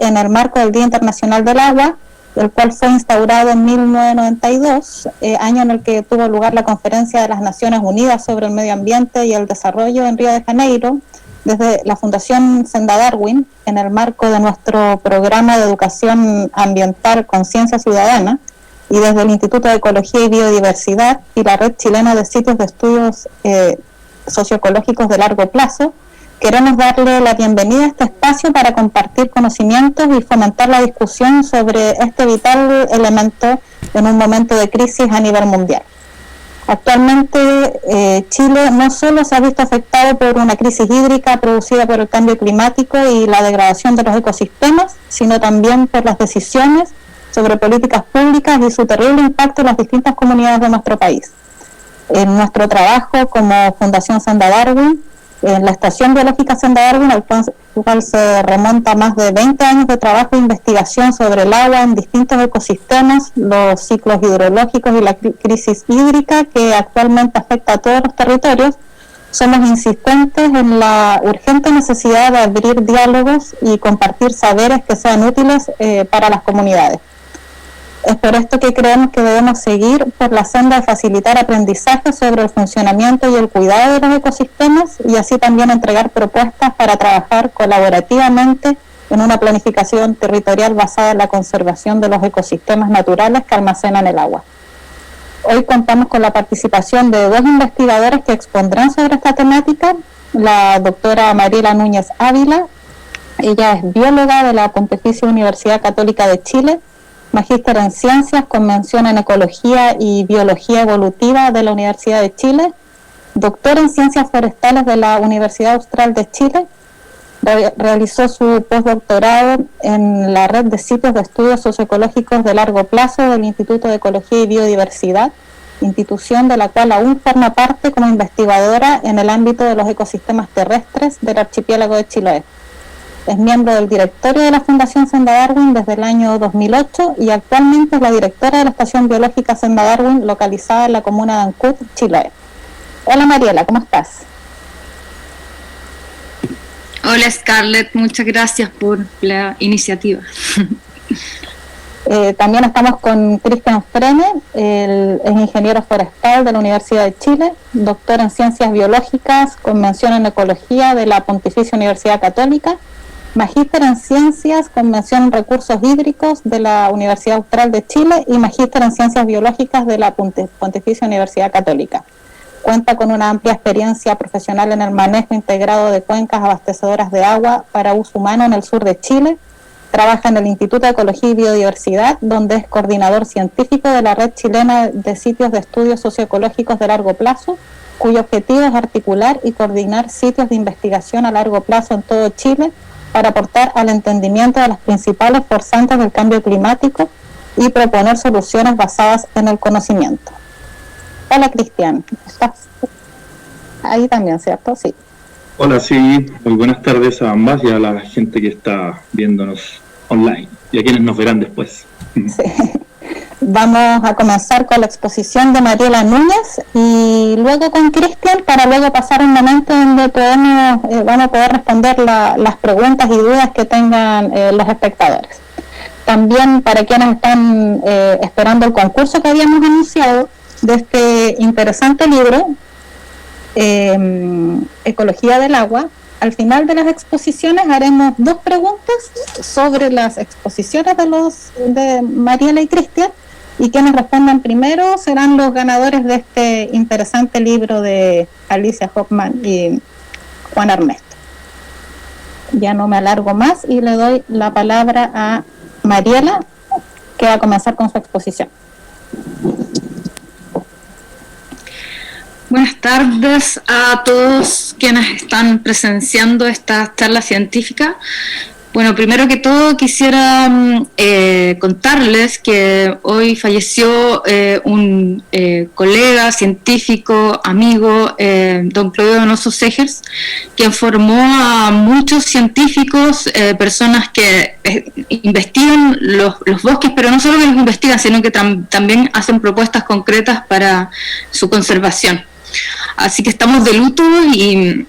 en el marco del Día Internacional del Agua, el cual fue instaurado en 1992, año en el que tuvo lugar la Conferencia de las Naciones Unidas sobre el Medio Ambiente y el Desarrollo en Río de Janeiro. Desde la Fundación Senda Darwin, en el marco de nuestro programa de educación ambiental Conciencia Ciudadana, y desde el Instituto de Ecología y Biodiversidad y la Red Chilena de Sitios de Estudios Socioecológicos de Largo Plazo, queremos darle la bienvenida a este espacio para compartir conocimientos y fomentar la discusión sobre este vital elemento en un momento de crisis a nivel mundial. Actualmente Chile no solo se ha visto afectado por una crisis hídrica producida por el cambio climático y la degradación de los ecosistemas, sino también por las decisiones sobre políticas públicas y su terrible impacto en las distintas comunidades de nuestro país. En nuestro trabajo como Fundación Senda Darwin, en la Estación Biológica Senda Darwin, al cual se remonta más de 20 años de trabajo e investigación sobre el agua en distintos ecosistemas, los ciclos hidrológicos y la crisis hídrica que actualmente afecta a todos los territorios, somos insistentes en la urgente necesidad de abrir diálogos y compartir saberes que sean útiles para las comunidades. Es por esto que creemos que debemos seguir por la senda de facilitar aprendizaje sobre el funcionamiento y el cuidado de los ecosistemas y así también entregar propuestas para trabajar colaborativamente en una planificación territorial basada en la conservación de los ecosistemas naturales que almacenan el agua. Hoy contamos con la participación de dos investigadores que expondrán sobre esta temática, la doctora Mariela Núñez Ávila. Ella es bióloga de la Pontificia Universidad Católica de Chile, magíster en Ciencias con mención en Ecología y Biología Evolutiva de la Universidad de Chile, doctor en Ciencias Forestales de la Universidad Austral de Chile. Realizó su postdoctorado en la Red de Sitios de Estudios Socioecológicos de Largo Plazo del Instituto de Ecología y Biodiversidad, institución de la cual aún forma parte como investigadora en el ámbito de los ecosistemas terrestres del archipiélago de Chiloé. Es miembro del directorio de la Fundación Senda Darwin desde el año 2008 y actualmente es la directora de la Estación Biológica Senda Darwin, localizada en la comuna de Ancud, Chiloé. Hola Mariela, ¿cómo estás? Hola Scarlett, muchas gracias por la iniciativa. También estamos con Cristian Frene, es ingeniero forestal de la Universidad de Chile, doctor en Ciencias Biológicas con mención en Ecología de la Pontificia Universidad Católica, magíster en Ciencias con mención en Recursos Hídricos de la Universidad Austral de Chile y magíster en Ciencias Biológicas de la Pontificia Universidad Católica. Cuenta con una amplia experiencia profesional en el manejo integrado de cuencas abastecedoras de agua para uso humano en el sur de Chile. Trabaja en el Instituto de Ecología y Biodiversidad, donde es coordinador científico de la Red Chilena de Sitios de Estudios Socioecológicos de Largo Plazo, cuyo objetivo es articular y coordinar sitios de investigación a largo plazo en todo Chile para aportar al entendimiento de las principales forzantes del cambio climático y proponer soluciones basadas en el conocimiento. Hola Cristian, ¿estás ahí también, cierto? Sí. Hola, sí, muy buenas tardes a ambas y a la gente que está viéndonos online y a quienes nos verán después. Sí. Vamos a comenzar con la exposición de Mariela Núñez y luego con Cristian para luego pasar un momento donde vamos a poder responder las preguntas y dudas que tengan los espectadores. También para quienes están esperando el concurso que habíamos anunciado de este interesante libro, Ecología del Agua, al final de las exposiciones haremos dos preguntas sobre las exposiciones de Mariela y Cristian, y quienes respondan primero serán los ganadores de este interesante libro de Alicia Hoffman y Juan Ernesto. Ya no me alargo más y le doy la palabra a Mariela, que va a comenzar con su exposición. Buenas tardes a todos quienes están presenciando esta charla científica. Bueno, primero que todo quisiera contarles que hoy falleció un colega, científico, amigo, don Claudio Donoso Segers, quien formó a muchos científicos, personas que investigan los bosques, pero no solo que los investigan, sino que también hacen propuestas concretas para su conservación. Así que estamos de luto y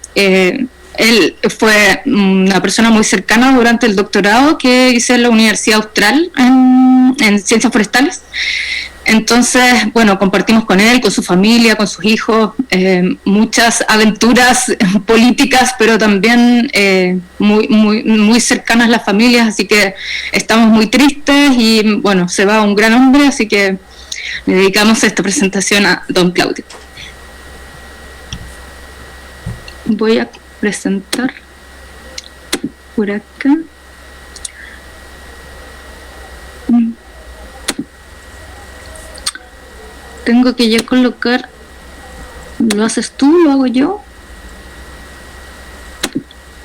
Él fue una persona muy cercana durante el doctorado que hice en la Universidad Austral en Ciencias Forestales. Entonces, bueno, compartimos con él, con su familia, con sus hijos, muchas aventuras políticas, pero también muy cercanas las familias, así que estamos muy tristes y, bueno, se va un gran hombre, así que le dedicamos esta presentación a don Claudio. Voy a presentar por acá. Tengo que ya colocar. ¿Lo haces tú? ¿Lo hago yo?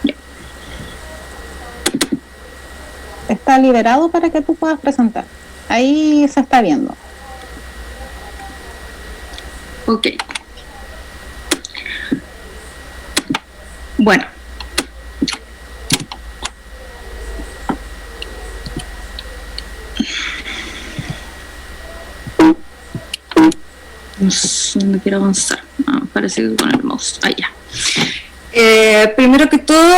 Ya. Está liberado para que tú puedas presentar. Ahí se está viendo. Ok. Bueno. No quiero avanzar. Parece que con el mouse. Ya. Primero que todo,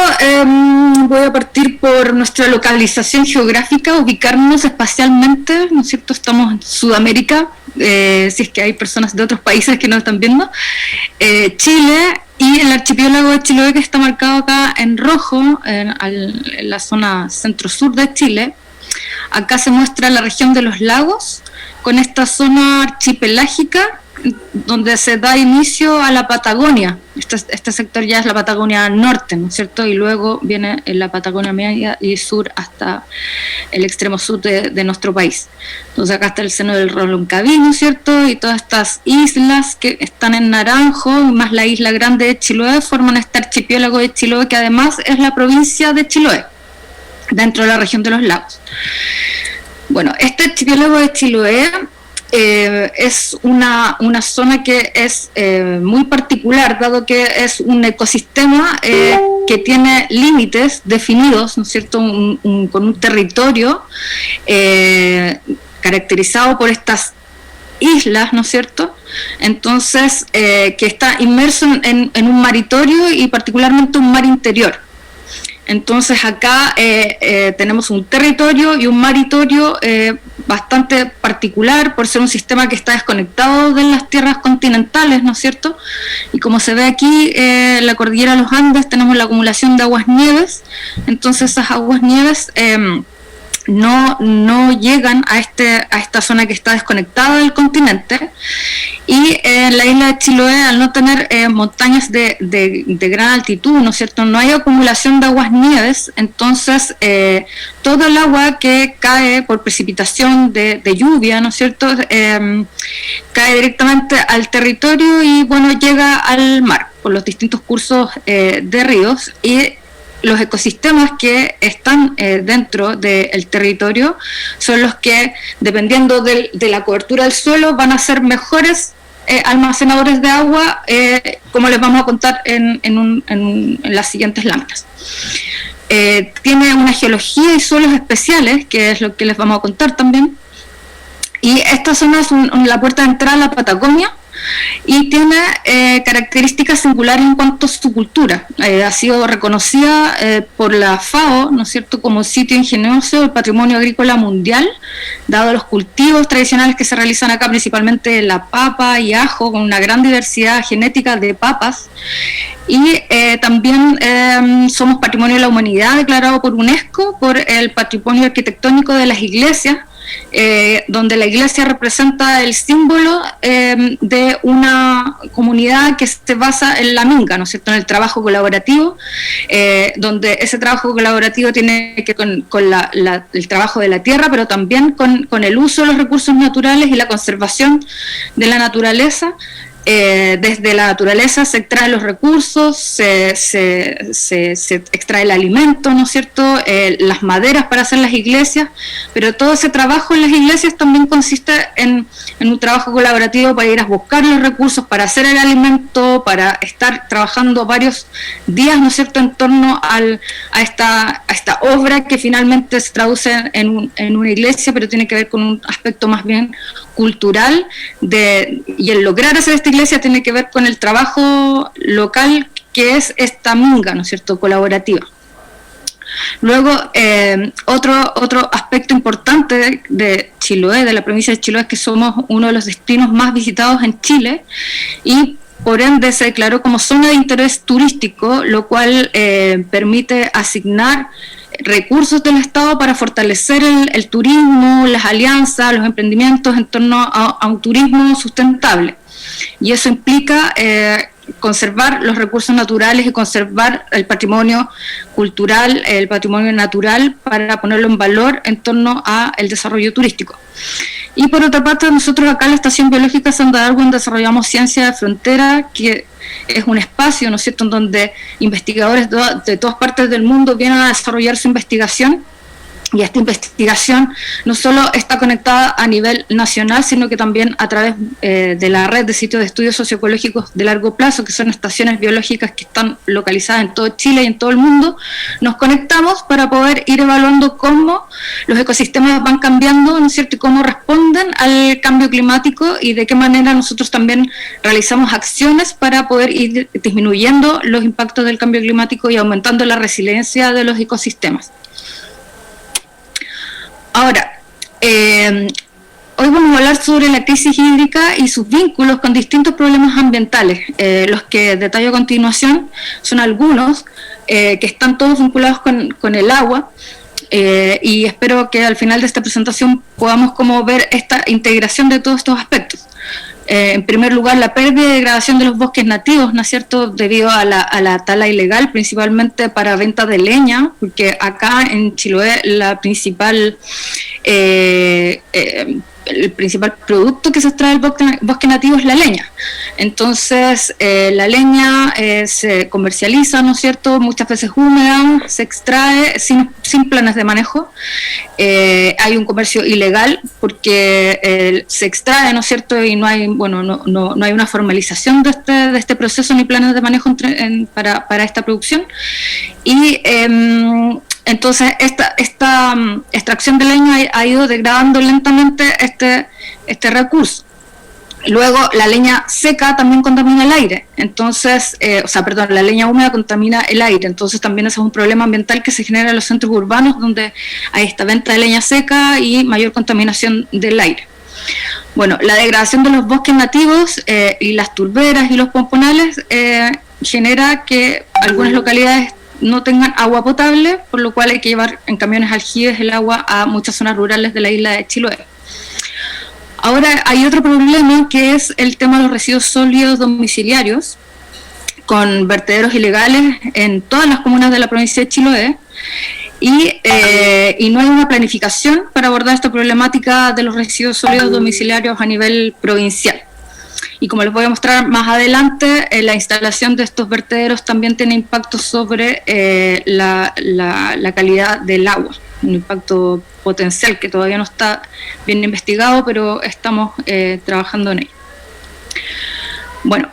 voy a partir por nuestra localización geográfica, ubicarnos espacialmente, ¿no es cierto? Estamos en Sudamérica, si es que hay personas de otros países que nos están viendo. Chile y el archipiélago de Chiloé, que está marcado acá en rojo, en la zona centro-sur de Chile. Acá se muestra la región de los lagos, con esta zona archipelágica, donde se da inicio a la Patagonia. Este sector ya es la Patagonia Norte, ¿no es cierto? Y luego viene la Patagonia Media y Sur hasta el extremo sur de nuestro país. Entonces acá está el seno del Reloncaví, ¿no es cierto? Y todas estas islas que están en naranjo, más la isla grande de Chiloé, forman este archipiélago de Chiloé, que además es la provincia de Chiloé, dentro de la región de los lagos. Bueno, este archipiélago de Chiloé es una zona que es muy particular, dado que es un ecosistema que tiene límites definidos, ¿no es cierto?, con un territorio caracterizado por estas islas, ¿no es cierto? Entonces, que está inmerso en un maritorio y particularmente un mar interior. Entonces acá tenemos un territorio y un maritorio bastante particular por ser un sistema que está desconectado de las tierras continentales, ¿no es cierto? Y como se ve aquí, la cordillera de los Andes, tenemos la acumulación de aguas-nieves, entonces esas aguas-nieves no llegan a esta zona que está desconectada del continente, y la isla de Chiloé, al no tener montañas de gran altitud, ¿no es cierto?, no hay acumulación de aguas nieves, entonces todo el agua que cae por precipitación de lluvia, ¿no es cierto?, cae directamente al territorio y, bueno, llega al mar por los distintos cursos de ríos, y los ecosistemas que están dentro del territorio son los que, dependiendo de la cobertura del suelo, van a ser mejores almacenadores de agua, como les vamos a contar en las siguientes láminas. Tiene una geología y suelos especiales, que es lo que les vamos a contar también, y esta zona es la puerta de entrada a la Patagonia, y tiene características singulares en cuanto a su cultura. Ha sido reconocida por la FAO, ¿no es cierto?, como sitio ingenioso del patrimonio agrícola mundial, dado los cultivos tradicionales que se realizan acá, principalmente la papa y ajo, con una gran diversidad genética de papas. Y también somos Patrimonio de la Humanidad declarado por UNESCO por el patrimonio arquitectónico de las iglesias, donde la iglesia representa el símbolo de una comunidad que se basa en la minga, ¿no es cierto?, en el trabajo colaborativo, donde ese trabajo colaborativo tiene que ver con el trabajo de la tierra, pero también con el uso de los recursos naturales y la conservación de la naturaleza. Desde la naturaleza se extraen los recursos, se extrae el alimento, ¿no es cierto?, las maderas para hacer las iglesias, pero todo ese trabajo en las iglesias también consiste en un trabajo colaborativo para ir a buscar los recursos, para hacer el alimento, para estar trabajando varios días, ¿no es cierto?, en torno a esta obra que finalmente se traduce en una iglesia, pero tiene que ver con un aspecto más bien cultural, y el lograr hacer esta iglesia tiene que ver con el trabajo local que es esta minga, ¿no es cierto?, colaborativa. Luego, otro aspecto importante de Chiloé, de la provincia de Chiloé, es que somos uno de los destinos más visitados en Chile y por ende se declaró como zona de interés turístico, lo cual permite asignar recursos del Estado para fortalecer el turismo, las alianzas, los emprendimientos en torno a un turismo sustentable. Y eso implica conservar los recursos naturales y conservar el patrimonio cultural, el patrimonio natural, para ponerlo en valor en torno al desarrollo turístico. Y por otra parte, nosotros acá en la Estación Biológica San Darwin desarrollamos Ciencia de Frontera, que es un espacio, ¿no es cierto?, en donde investigadores de todas partes del mundo vienen a desarrollar su investigación. Y esta investigación no solo está conectada a nivel nacional, sino que también a través de la red de sitios de estudios socioecológicos de largo plazo, que son estaciones biológicas que están localizadas en todo Chile y en todo el mundo. Nos conectamos para poder ir evaluando cómo los ecosistemas van cambiando, ¿no es cierto?, y cómo responden al cambio climático y de qué manera nosotros también realizamos acciones para poder ir disminuyendo los impactos del cambio climático y aumentando la resiliencia de los ecosistemas. Ahora, hoy vamos a hablar sobre la crisis hídrica y sus vínculos con distintos problemas ambientales. Los que detallo a continuación son algunos que están todos vinculados con el agua, y espero que al final de esta presentación podamos como ver esta integración de todos estos aspectos. En primer lugar, la pérdida y degradación de los bosques nativos, ¿no es cierto?, debido a la tala ilegal, principalmente para venta de leña, porque acá en Chiloé el principal producto que se extrae del bosque nativo es la leña. Entonces, la leña se comercializa, ¿no es cierto?, muchas veces húmeda, se extrae sin planes de manejo. Hay un comercio ilegal porque se extrae, ¿no es cierto?, y no hay una formalización de este proceso ni planes de manejo para esta producción. Y entonces esta extracción de leña ha ido degradando lentamente este recurso. Luego la leña seca también contamina el aire, entonces, la leña húmeda contamina el aire, entonces también ese es un problema ambiental que se genera en los centros urbanos donde hay esta venta de leña seca y mayor contaminación del aire. Bueno, la degradación de los bosques nativos y las turberas y los pomponales genera que algunas localidades no tengan agua potable, por lo cual hay que llevar en camiones aljibes el agua a muchas zonas rurales de la isla de Chiloé. Ahora hay otro problema que es el tema de los residuos sólidos domiciliarios, con vertederos ilegales en todas las comunas de la provincia de Chiloé, y no hay una planificación para abordar esta problemática de los residuos sólidos domiciliarios a nivel provincial. Y como les voy a mostrar más adelante, la instalación de estos vertederos también tiene impacto sobre la calidad del agua, un impacto potencial que todavía no está bien investigado, pero estamos trabajando en ello. Bueno,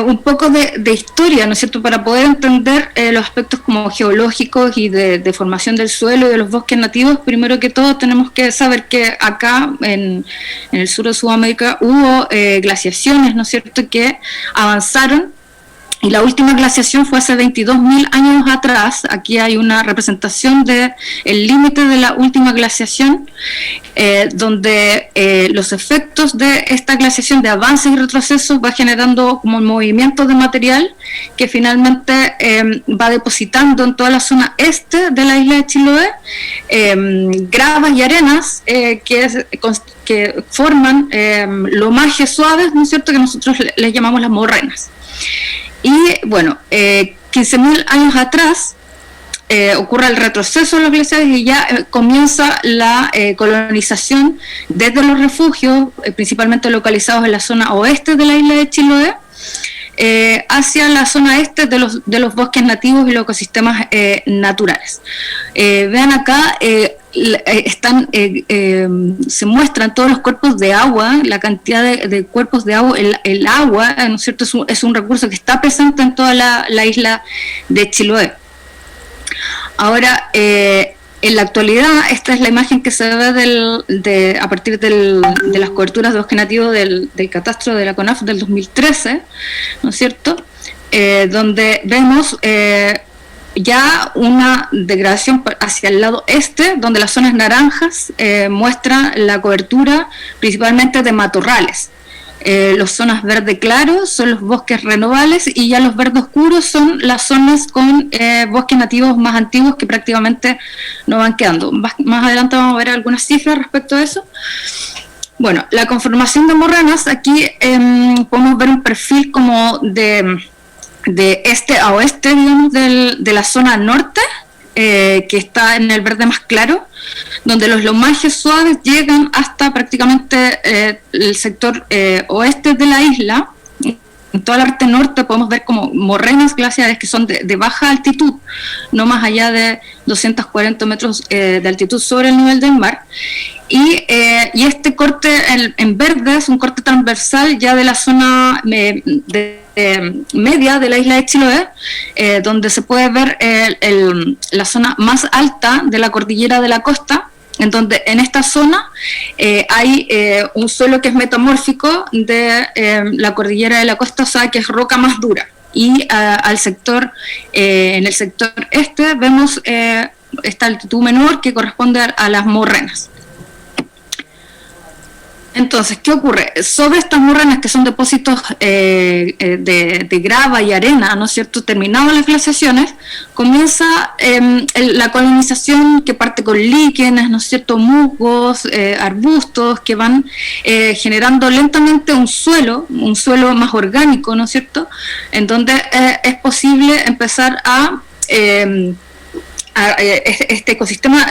un poco de historia, ¿no es cierto?, para poder entender los aspectos como geológicos y de formación del suelo y de los bosques nativos. Primero que todo tenemos que saber que acá en el sur de Sudamérica hubo glaciaciones, ¿no es cierto?, que avanzaron, y la última glaciación fue hace 22.000 años atrás. Aquí hay una representación del límite de la última glaciación, donde los efectos de esta glaciación de avances y retrocesos va generando como movimientos de material que finalmente va depositando en toda la zona este de la isla de Chiloé gravas y arenas que forman lomajes suaves, ¿no es cierto?, que nosotros les llamamos las morrenas. Y bueno, 15.000 años atrás ocurre el retroceso de los glaciares y ya comienza la colonización desde los refugios, principalmente localizados en la zona oeste de la isla de Chiloé, hacia la zona este de los bosques nativos y los ecosistemas naturales. Vean acá, se muestran todos los cuerpos de agua, la cantidad de cuerpos de agua. El agua, ¿no es cierto?, es un recurso que está presente en toda la isla de Chiloé. Ahora, en la actualidad, esta es la imagen que se ve a partir de las coberturas de bosque nativo del catastro de la CONAF del 2013, ¿no es cierto?, donde vemos ya una degradación hacia el lado este, donde las zonas naranjas muestran la cobertura principalmente de matorrales. Las zonas verde claro son los bosques renovables y ya los verde oscuros son las zonas con bosques nativos más antiguos que prácticamente no van quedando. Más adelante vamos a ver algunas cifras respecto a eso. Bueno, la conformación de morrenas, aquí podemos ver un perfil como de este a oeste, digamos, de la zona norte, que está en el verde más claro, donde los lomajes suaves llegan hasta prácticamente el sector oeste de la isla. En toda la parte norte podemos ver como morrenas glaciares que son de baja altitud, no más allá de 240 metros de altitud sobre el nivel del mar. Y este corte en verde es un corte transversal ya de la zona media de la isla de Chiloé, donde se puede ver la zona más alta de la cordillera de la costa, en donde en esta zona hay un suelo que es metamórfico de la cordillera de la costa, o sea, que es roca más dura. Y al sector, en el sector este, vemos esta altitud menor que corresponde a las morrenas. Entonces, ¿qué ocurre? Sobre estas morrenas, que son depósitos de grava y arena, ¿no es cierto?, terminadas las glaciaciones, comienza la colonización que parte con líquenes, ¿no es cierto?, musgos, arbustos, que van generando lentamente un suelo más orgánico, ¿no es cierto?, en donde es posible empezar este ecosistema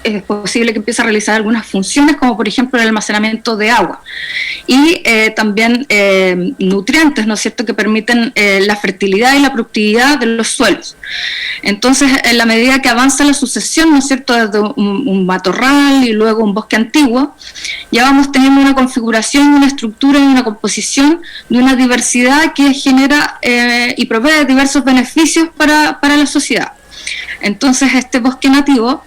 es posible que empiece a realizar algunas funciones, como por ejemplo el almacenamiento de agua y también nutrientes, ¿no es cierto?, que permiten la fertilidad y la productividad de los suelos. Entonces, en la medida que avanza la sucesión, ¿no es cierto?, desde un matorral y luego un bosque antiguo, ya vamos teniendo una configuración, una estructura y una composición de una diversidad que genera y provee diversos beneficios para la sociedad. Entonces, este bosque nativo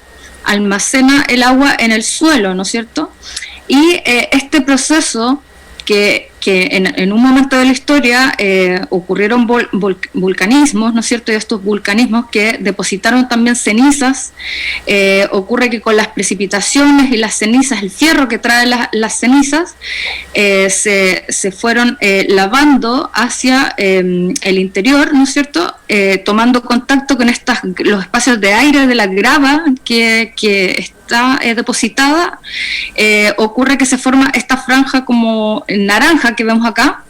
almacena el agua en el suelo, ¿no es cierto? Y este proceso que en un momento de la historia ocurrieron vulcanismos, ¿no es cierto? Y estos vulcanismos que depositaron también cenizas, ocurre que con las precipitaciones y las cenizas, el fierro que trae las cenizas, se fueron lavando hacia el interior, ¿no es cierto? Tomando contacto con los espacios de aire de la grava que está depositada, ocurre que se forma esta franja como naranja que vemos acá,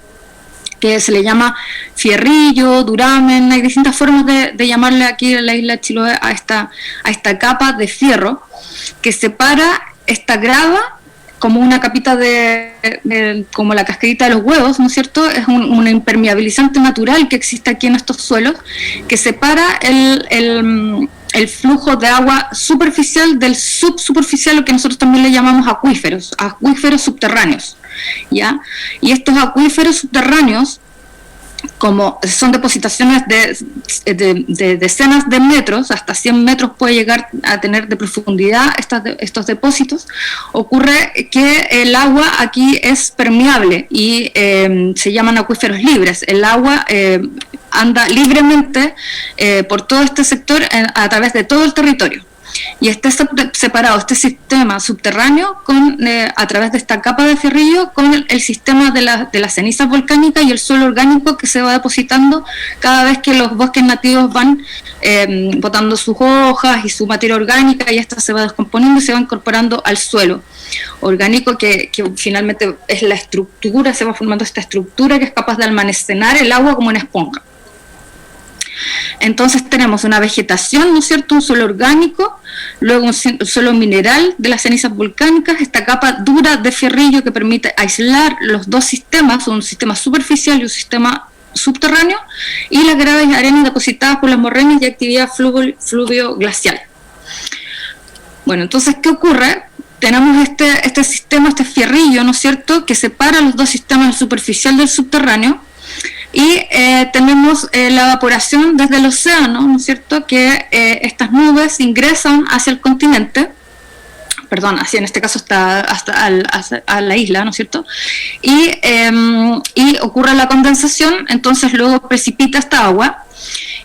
que se le llama fierrillo, duramen, hay distintas formas de llamarle aquí en la isla de Chiloé a esta capa de fierro que separa esta grava como una capita como la cascarita de los huevos, ¿no es cierto? Es un impermeabilizante natural que existe aquí en estos suelos, que separa el flujo de agua superficial del subsuperficial, lo que nosotros también le llamamos acuíferos subterráneos, ¿ya? Y estos acuíferos subterráneos, como son depositaciones de decenas de metros, hasta 100 metros puede llegar a tener de profundidad estos depósitos, ocurre que el agua aquí es permeable y se llaman acuíferos libres. El agua anda libremente por todo este sector a través de todo el territorio. Y está separado este sistema subterráneo a través de esta capa de fierrillo con el sistema de las cenizas volcánicas y el suelo orgánico que se va depositando cada vez que los bosques nativos van botando sus hojas y su materia orgánica, y esta se va descomponiendo y se va incorporando al suelo orgánico que finalmente es la estructura, se va formando esta estructura que es capaz de almacenar el agua como una esponja. Entonces tenemos una vegetación, ¿no es cierto?, un suelo orgánico, luego un suelo mineral de las cenizas volcánicas, esta capa dura de fierrillo que permite aislar los dos sistemas, un sistema superficial y un sistema subterráneo, y las graves arenas depositadas por las morrenas y actividad fluvio-glacial. Bueno, entonces, ¿qué ocurre? Tenemos este sistema, este fierrillo, ¿no es cierto?, que separa los dos sistemas, el superficial del subterráneo, y tenemos la evaporación desde el océano, ¿no es cierto?, que estas nubes ingresan hacia el continente perdón, así en este caso está a la isla, ¿no es cierto? Y ocurre la condensación, entonces luego precipita esta agua,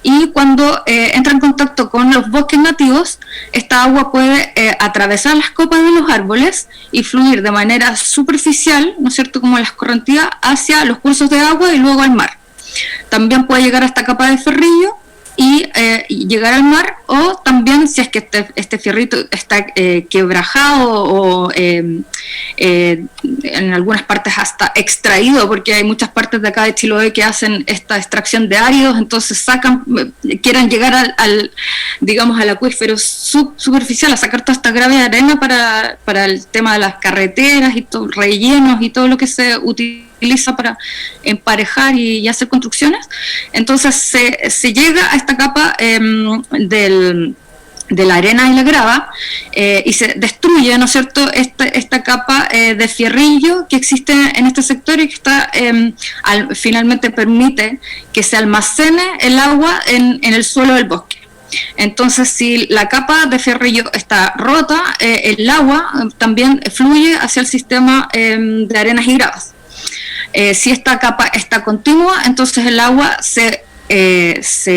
y cuando entra en contacto con los bosques nativos, esta agua puede atravesar las copas de los árboles y fluir de manera superficial, ¿no es cierto?, como la escorrentía, hacia los cursos de agua y luego al mar. También puede llegar a esta capa de ferrillo y llegar al mar, o también si es que este fierrito está quebrajado o en algunas partes hasta extraído, porque hay muchas partes de acá de Chiloé que hacen esta extracción de áridos, entonces quieren llegar digamos al acuífero superficial, a sacar toda esta grave arena para el tema de las carreteras y rellenos y todo lo que se utiliza para emparejar y hacer construcciones. Entonces se llega a esta capa de la arena y la grava, y se destruye, ¿no es cierto?, esta capa de fierrillo que existe en este sector y que finalmente permite que se almacene el agua en el suelo del bosque. Entonces, si la capa de fierrillo está rota, el agua también fluye hacia el sistema de arenas y gravas. Si esta capa está continua, entonces el agua se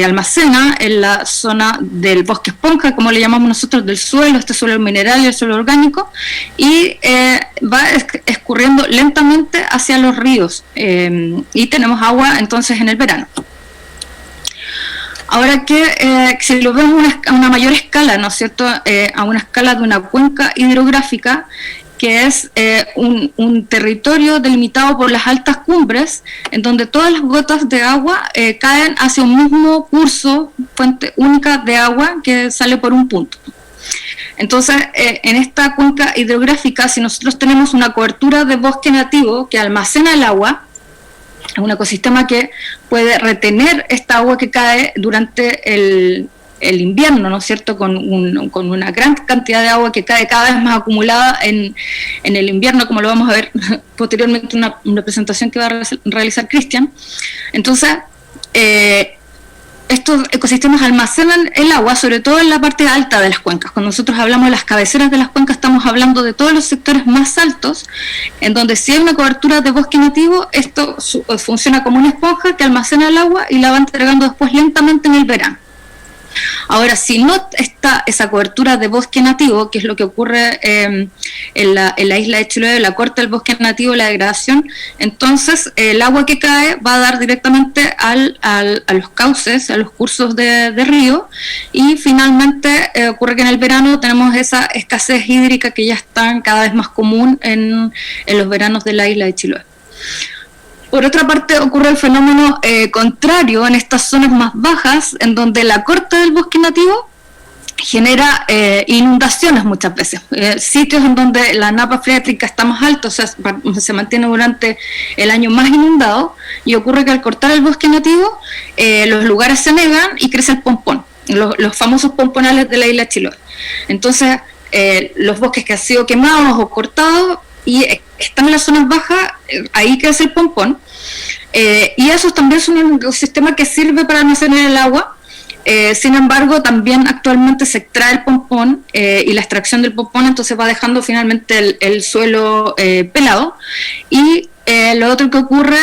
almacena en la zona del bosque esponja, como le llamamos nosotros, del suelo, este suelo mineral y el suelo orgánico, y va escurriendo lentamente hacia los ríos, y tenemos agua entonces en el verano. Ahora que si lo vemos a una mayor escala, ¿no es cierto?, a una escala de una cuenca hidrográfica, que es un territorio delimitado por las altas cumbres, en donde todas las gotas de agua caen hacia un mismo curso, fuente única de agua que sale por un punto. Entonces, en esta cuenca hidrográfica, si nosotros tenemos una cobertura de bosque nativo que almacena el agua, es un ecosistema que puede retener esta agua que cae durante el invierno, ¿no es cierto?, con una gran cantidad de agua que cae cada vez más acumulada en el invierno, como lo vamos a ver posteriormente en una presentación que va a realizar Cristian. Entonces, estos ecosistemas almacenan el agua, sobre todo en la parte alta de las cuencas. Cuando nosotros hablamos de las cabeceras de las cuencas, estamos hablando de todos los sectores más altos, en donde si hay una cobertura de bosque nativo, esto funciona como una esponja que almacena el agua y la va entregando después lentamente en el verano. Ahora, si no está esa cobertura de bosque nativo, que es lo que ocurre en la isla de Chiloé, la corta del bosque nativo, la degradación, entonces el agua que cae va a dar directamente a los cauces, a los cursos de río, y finalmente ocurre que en el verano tenemos esa escasez hídrica que ya está cada vez más común en los veranos de la isla de Chiloé. Por otra parte, ocurre el fenómeno contrario en estas zonas más bajas, en donde la corta del bosque nativo genera inundaciones muchas veces. Sitios en donde la napa freática está más alta, o sea, se mantiene durante el año más inundado, y ocurre que al cortar el bosque nativo, los lugares se negan y crece el pompón, los famosos pomponales de la isla de Chiloé. Entonces, los bosques que han sido quemados o cortados y están en las zonas bajas, ahí crece el pompón, y eso también es un ecosistema que sirve para almacenar el agua. Sin embargo, también actualmente se extrae el pompón, y la extracción del pompón entonces va dejando finalmente el suelo pelado, y lo otro que ocurre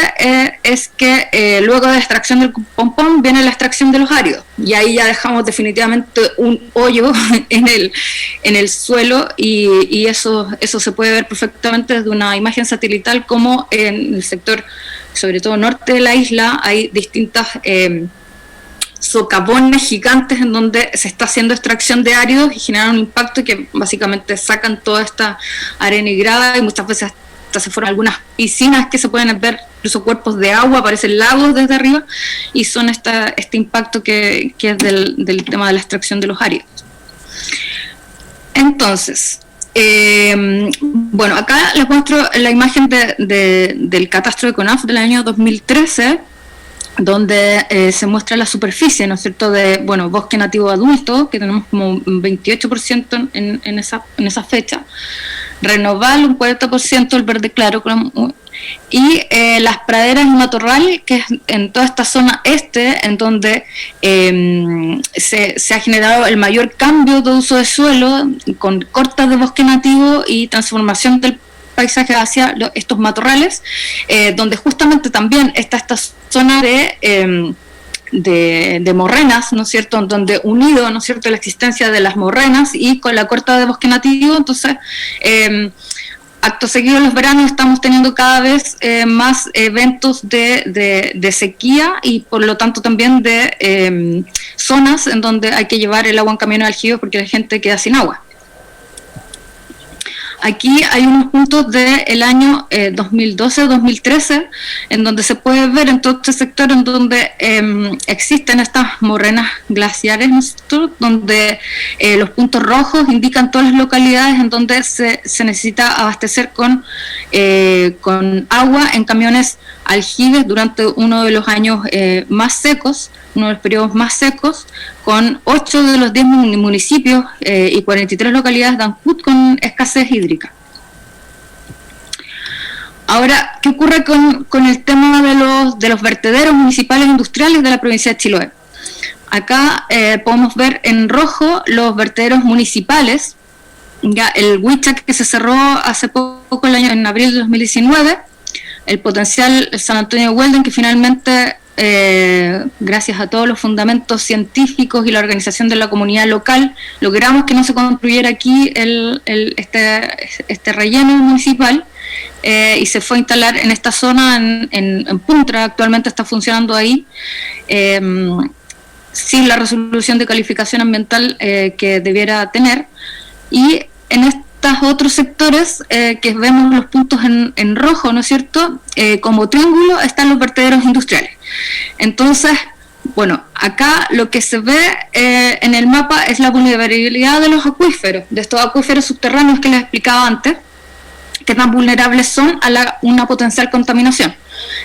es que luego de la extracción del pompón viene la extracción de los áridos, y ahí ya dejamos definitivamente un hoyo en el suelo, y eso se puede ver perfectamente desde una imagen satelital, como en el sector, sobre todo norte de la isla, hay distintas socavones gigantes en donde se está haciendo extracción de áridos y generan un impacto que básicamente sacan toda esta arena y grava, y muchas veces hasta se fueron algunas piscinas que se pueden ver, incluso cuerpos de agua, aparecen lagos desde arriba, y son este impacto que es del tema de la extracción de los áridos. Entonces, bueno, acá les muestro la imagen del catastro de CONAF del año 2013, donde se muestra la superficie, ¿no es cierto?, de, bueno, bosque nativo adulto, que tenemos como un 28% en esa fecha, renoval un 40%, el verde claro, y las praderas y matorral, que es en toda esta zona este, en donde se ha generado el mayor cambio de uso de suelo, con cortes de bosque nativo y transformación del paisaje hacia estos matorrales, donde justamente también está esta zona de morrenas, ¿no es cierto?, en donde unido, ¿no es cierto?, la existencia de las morrenas y con la corta de bosque nativo, entonces acto seguido en los veranos estamos teniendo cada vez más eventos de sequía y por lo tanto también de zonas en donde hay que llevar el agua en camiones de aljibe porque la gente queda sin agua. Aquí hay unos puntos del año 2012-2013, en donde se puede ver en todo este sector en donde existen estas morrenas glaciares, ¿no? Donde los puntos rojos indican todas las localidades en donde se necesita abastecer con agua en camiones aljibes durante uno de los años más secos, uno de los periodos más secos, con 8 de los 10 municipios y 43 localidades de Ancud con escasez hídrica. Ahora, ¿qué ocurre con el tema de los vertederos municipales e industriales de la provincia de Chiloé? Acá podemos ver en rojo los vertederos municipales, ya el Huichac que se cerró hace poco, en abril de 2019, el potencial San Antonio de Huelden, que finalmente gracias a todos los fundamentos científicos y la organización de la comunidad local, logramos que no se construyera aquí este relleno municipal y se fue a instalar en esta zona, en Puntra, actualmente está funcionando ahí, sin la resolución de calificación ambiental que debiera tener, y en estos otros sectores que vemos los puntos en rojo, ¿no es cierto?, como triángulo están los vertederos industriales. Entonces, bueno, acá lo que se ve en el mapa es la vulnerabilidad de los acuíferos, de estos acuíferos subterráneos que les explicaba antes, que tan vulnerables son a una potencial contaminación.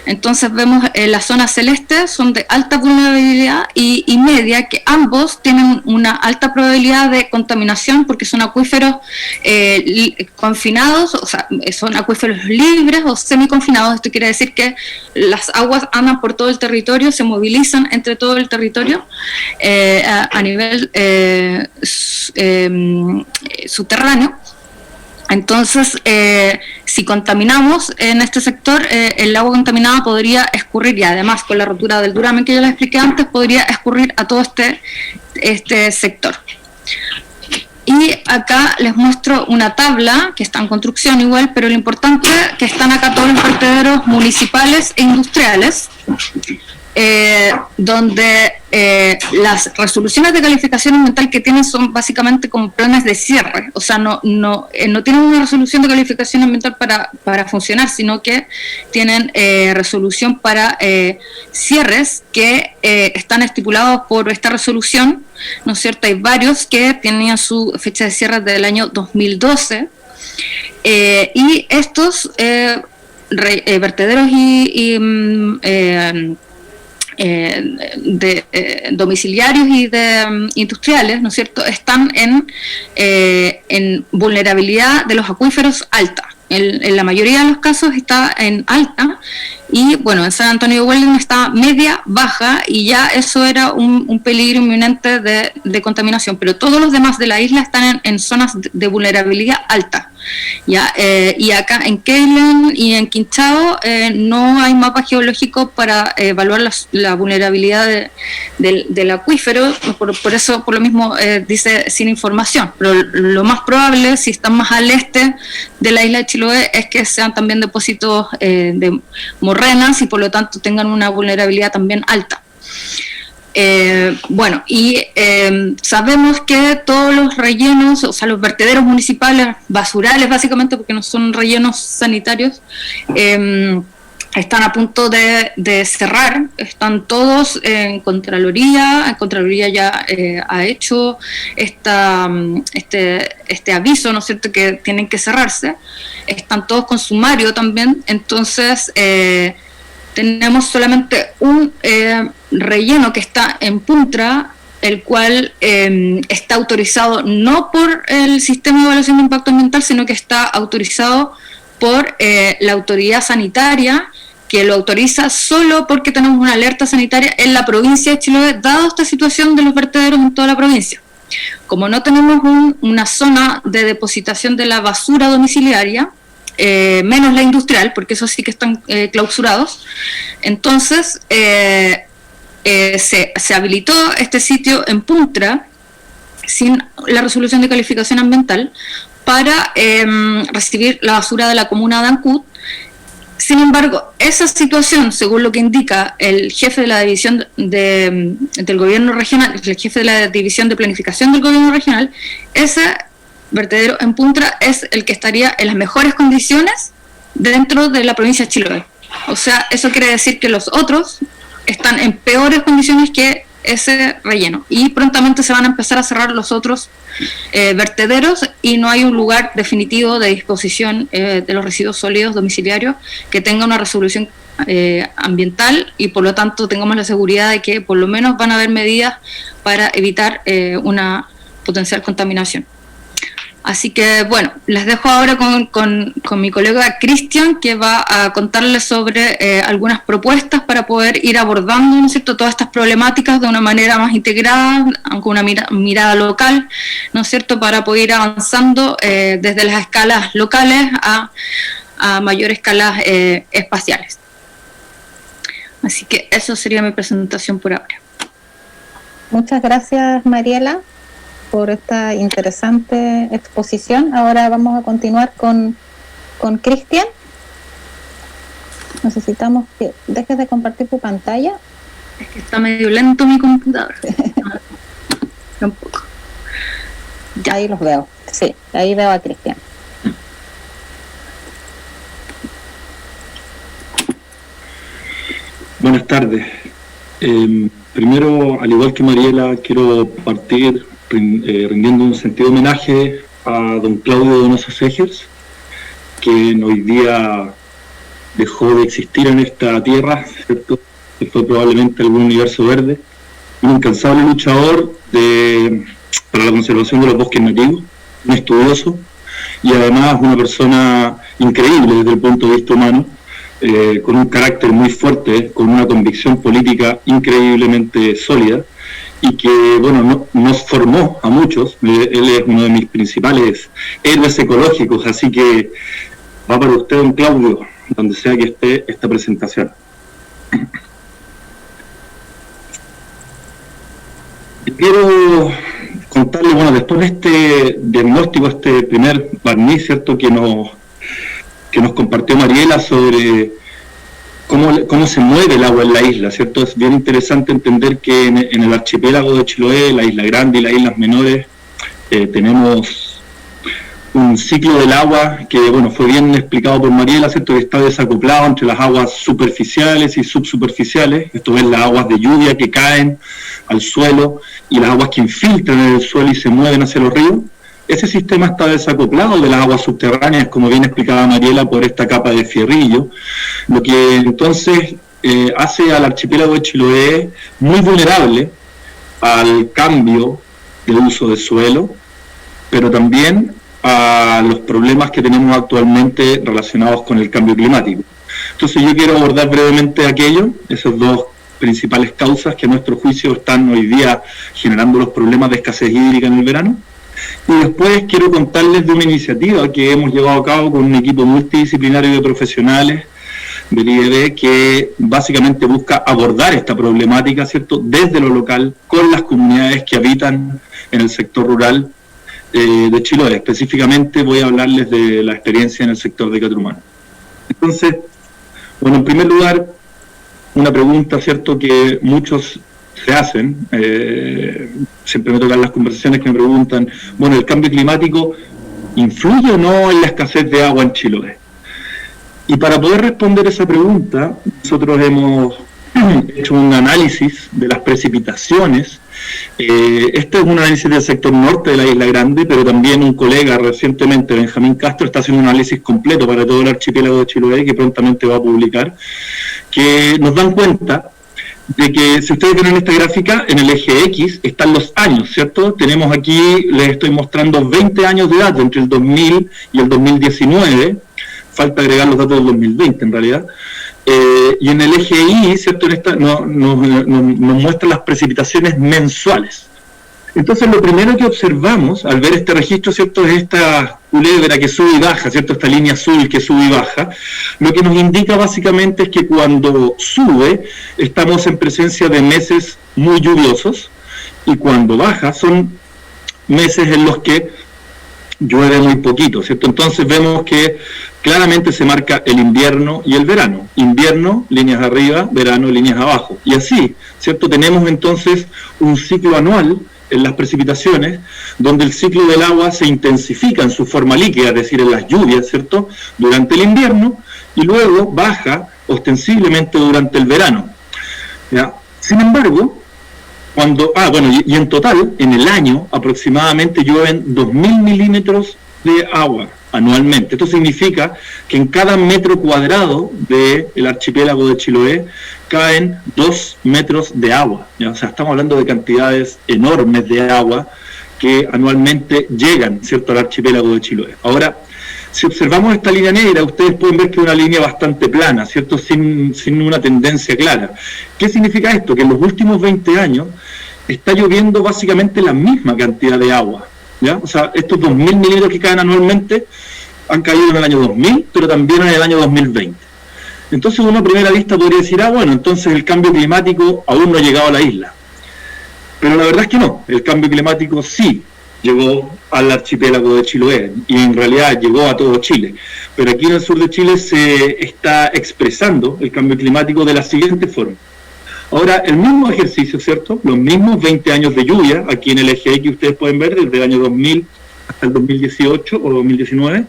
Entonces vemos la zona celeste son de alta vulnerabilidad y media, que ambos tienen una alta probabilidad de contaminación porque son acuíferos confinados, o sea, son acuíferos libres o semiconfinados. Esto quiere decir que las aguas andan por todo el territorio, se movilizan entre todo el territorio a nivel subterráneo. Entonces, si contaminamos en este sector, el agua contaminada podría escurrir, y además con la rotura del duramen que ya les expliqué antes, podría escurrir a todo este sector. Y acá les muestro una tabla que está en construcción igual, pero lo importante es que están acá todos los vertederos municipales e industriales, donde las resoluciones de calificación ambiental que tienen son básicamente como planes de cierre, o sea, no tienen una resolución de calificación ambiental para funcionar, sino que tienen resolución para cierres que están estipulados por esta resolución, ¿no es cierto? Hay varios que tenían su fecha de cierre del año 2012, y estos vertederos domiciliarios y de industriales, ¿no es cierto?, están en vulnerabilidad de los acuíferos alta. En la mayoría de los casos está en alta, y bueno, en San Antonio de Huelden está media, baja, y ya eso era un peligro inminente de contaminación, pero todos los demás de la isla están en zonas de vulnerabilidad alta. ¿Ya? Y acá en Keilen y en Quinchao no hay mapa geológico para evaluar la vulnerabilidad del acuífero, por eso, por lo mismo dice sin información, pero lo más probable, si están más al este de la isla de Chiloé, es que sean también depósitos de morrenas y por lo tanto tengan una vulnerabilidad también alta. Bueno, y sabemos que todos los rellenos, o sea, los vertederos municipales, basurales básicamente, porque no son rellenos sanitarios, están a punto de cerrar, están todos en Contraloría ya ha hecho este aviso, ¿no es cierto?, que tienen que cerrarse, están todos con sumario también, entonces tenemos solamente un relleno que está en Puntra, el cual está autorizado no por el Sistema de Evaluación de Impacto Ambiental, sino que está autorizado por la autoridad sanitaria, que lo autoriza solo porque tenemos una alerta sanitaria en la provincia de Chiloé, dado esta situación de los vertederos en toda la provincia. Como no tenemos una zona de depositación de la basura domiciliaria, menos la industrial, porque esos sí que están clausurados, entonces se habilitó este sitio en Puntra, sin la resolución de calificación ambiental, para recibir la basura de la comuna de Ancud. Sin embargo, esa situación, según lo que indica el jefe de la división del gobierno regional, el jefe de la división de planificación del gobierno regional, ese vertedero en Puntra es el que estaría en las mejores condiciones dentro de la provincia de Chiloé. O sea, eso quiere decir que los otros están en peores condiciones que ese relleno, y prontamente se van a empezar a cerrar los otros vertederos, y no hay un lugar definitivo de disposición de los residuos sólidos domiciliarios que tenga una resolución ambiental, y por lo tanto tengamos la seguridad de que por lo menos van a haber medidas para evitar una potencial contaminación. Así que bueno, les dejo ahora con mi colega Cristian, que va a contarles sobre algunas propuestas para poder ir abordando, ¿no es cierto?, todas estas problemáticas de una manera más integrada, con una mirada local, ¿no es cierto?, para poder ir avanzando desde las escalas locales a mayores escalas espaciales. Así que eso sería mi presentación por ahora. Muchas gracias, Mariela, por esta interesante exposición. Ahora vamos a continuar con Cristian. Necesitamos que dejes de compartir tu pantalla. Es que está medio lento mi computador. Un poco. Ya. Ahí los veo. Sí, ahí veo a Cristian. Buenas tardes. Primero, al igual que Mariela, quiero partir rindiendo un sentido homenaje a don Claudio Donoso Segers, quien hoy día dejó de existir en esta tierra, ¿cierto?, que fue probablemente algún universo verde, un incansable luchador para la conservación de los bosques nativos, un estudioso y además una persona increíble desde el punto de vista humano, con un carácter muy fuerte, con una convicción política increíblemente sólida, y que, bueno, nos formó a muchos. Él es uno de mis principales héroes ecológicos, así que va para usted, don Claudio, donde sea que esté esta presentación. Quiero contarle, bueno, después de este diagnóstico, este primer barniz, ¿cierto?, que nos compartió Mariela sobre cómo se mueve el agua en la isla, ¿cierto? Es bien interesante entender que en el archipiélago de Chiloé, la Isla Grande y las islas menores, tenemos un ciclo del agua que, bueno, fue bien explicado por Mariela, ¿cierto?, que está desacoplado entre las aguas superficiales y subsuperficiales. Esto es las aguas de lluvia que caen al suelo y las aguas que infiltran en el suelo y se mueven hacia los ríos. Ese sistema está desacoplado de las aguas subterráneas, como bien explicaba Mariela, por esta capa de fierrillo, lo que entonces hace al archipiélago de Chiloé muy vulnerable al cambio de uso de suelo, pero también a los problemas que tenemos actualmente relacionados con el cambio climático. Entonces yo quiero abordar brevemente esas dos principales causas que a nuestro juicio están hoy día generando los problemas de escasez hídrica en el verano. Y después quiero contarles de una iniciativa que hemos llevado a cabo con un equipo multidisciplinario de profesionales del IED, que básicamente busca abordar esta problemática, ¿cierto?, desde lo local, con las comunidades que habitan en el sector rural de Chiloé. Específicamente voy a hablarles de la experiencia en el sector de Catrumán. Entonces, bueno, en primer lugar, una pregunta, ¿cierto?, que muchos se hacen, siempre me tocan las conversaciones que me preguntan, bueno, ¿el cambio climático influye o no en la escasez de agua en Chiloé? Y para poder responder esa pregunta, nosotros hemos hecho un análisis de las precipitaciones. Este es un análisis del sector norte de la Isla Grande, pero también un colega recientemente, Benjamín Castro, está haciendo un análisis completo para todo el archipiélago de Chiloé, que prontamente va a publicar, que nos dan cuenta de que, si ustedes ven en esta gráfica, en el eje X están los años, ¿cierto? Tenemos aquí, les estoy mostrando 20 años de datos entre el 2000 y el 2019, falta agregar los datos del 2020 en realidad, y en el eje Y, ¿cierto? Nos muestran las precipitaciones mensuales. Entonces, lo primero que observamos al ver este registro, ¿cierto?, es esta culebra que sube y baja, ¿cierto?, esta línea azul que sube y baja. Lo que nos indica básicamente es que cuando sube estamos en presencia de meses muy lluviosos, y cuando baja son meses en los que llueve muy poquito, ¿cierto? Entonces vemos que claramente se marca el invierno y el verano. Invierno, líneas arriba, verano, líneas abajo. Y así, ¿cierto? Tenemos entonces un ciclo anual en las precipitaciones, donde el ciclo del agua se intensifica en su forma líquida, es decir, en las lluvias, ¿cierto?, durante el invierno, y luego baja ostensiblemente durante el verano. ¿Ya? Sin embargo, y en total, en el año, aproximadamente llueven 2.000 milímetros de agua anualmente. Esto significa que en cada metro cuadrado del archipiélago de Chiloé caen 2 metros de agua, ¿ya? O sea, estamos hablando de cantidades enormes de agua que anualmente llegan, ¿cierto?, al archipiélago de Chiloé. Ahora, si observamos esta línea negra, ustedes pueden ver que es una línea bastante plana, ¿cierto?, sin una tendencia clara. ¿Qué significa esto? Que en los últimos 20 años está lloviendo básicamente la misma cantidad de agua, ¿ya? O sea, estos 2.000 milímetros que caen anualmente han caído en el año 2000, pero también en el año 2020. Entonces uno a primera vista podría decir, bueno, entonces el cambio climático aún no ha llegado a la isla. Pero la verdad es que no, el cambio climático sí llegó al archipiélago de Chiloé, y en realidad llegó a todo Chile. Pero aquí en el sur de Chile se está expresando el cambio climático de la siguiente forma. Ahora, el mismo ejercicio, ¿cierto? Los mismos 20 años de lluvia, aquí en el eje X ustedes pueden ver desde el año 2000 hasta el 2018 o 2019,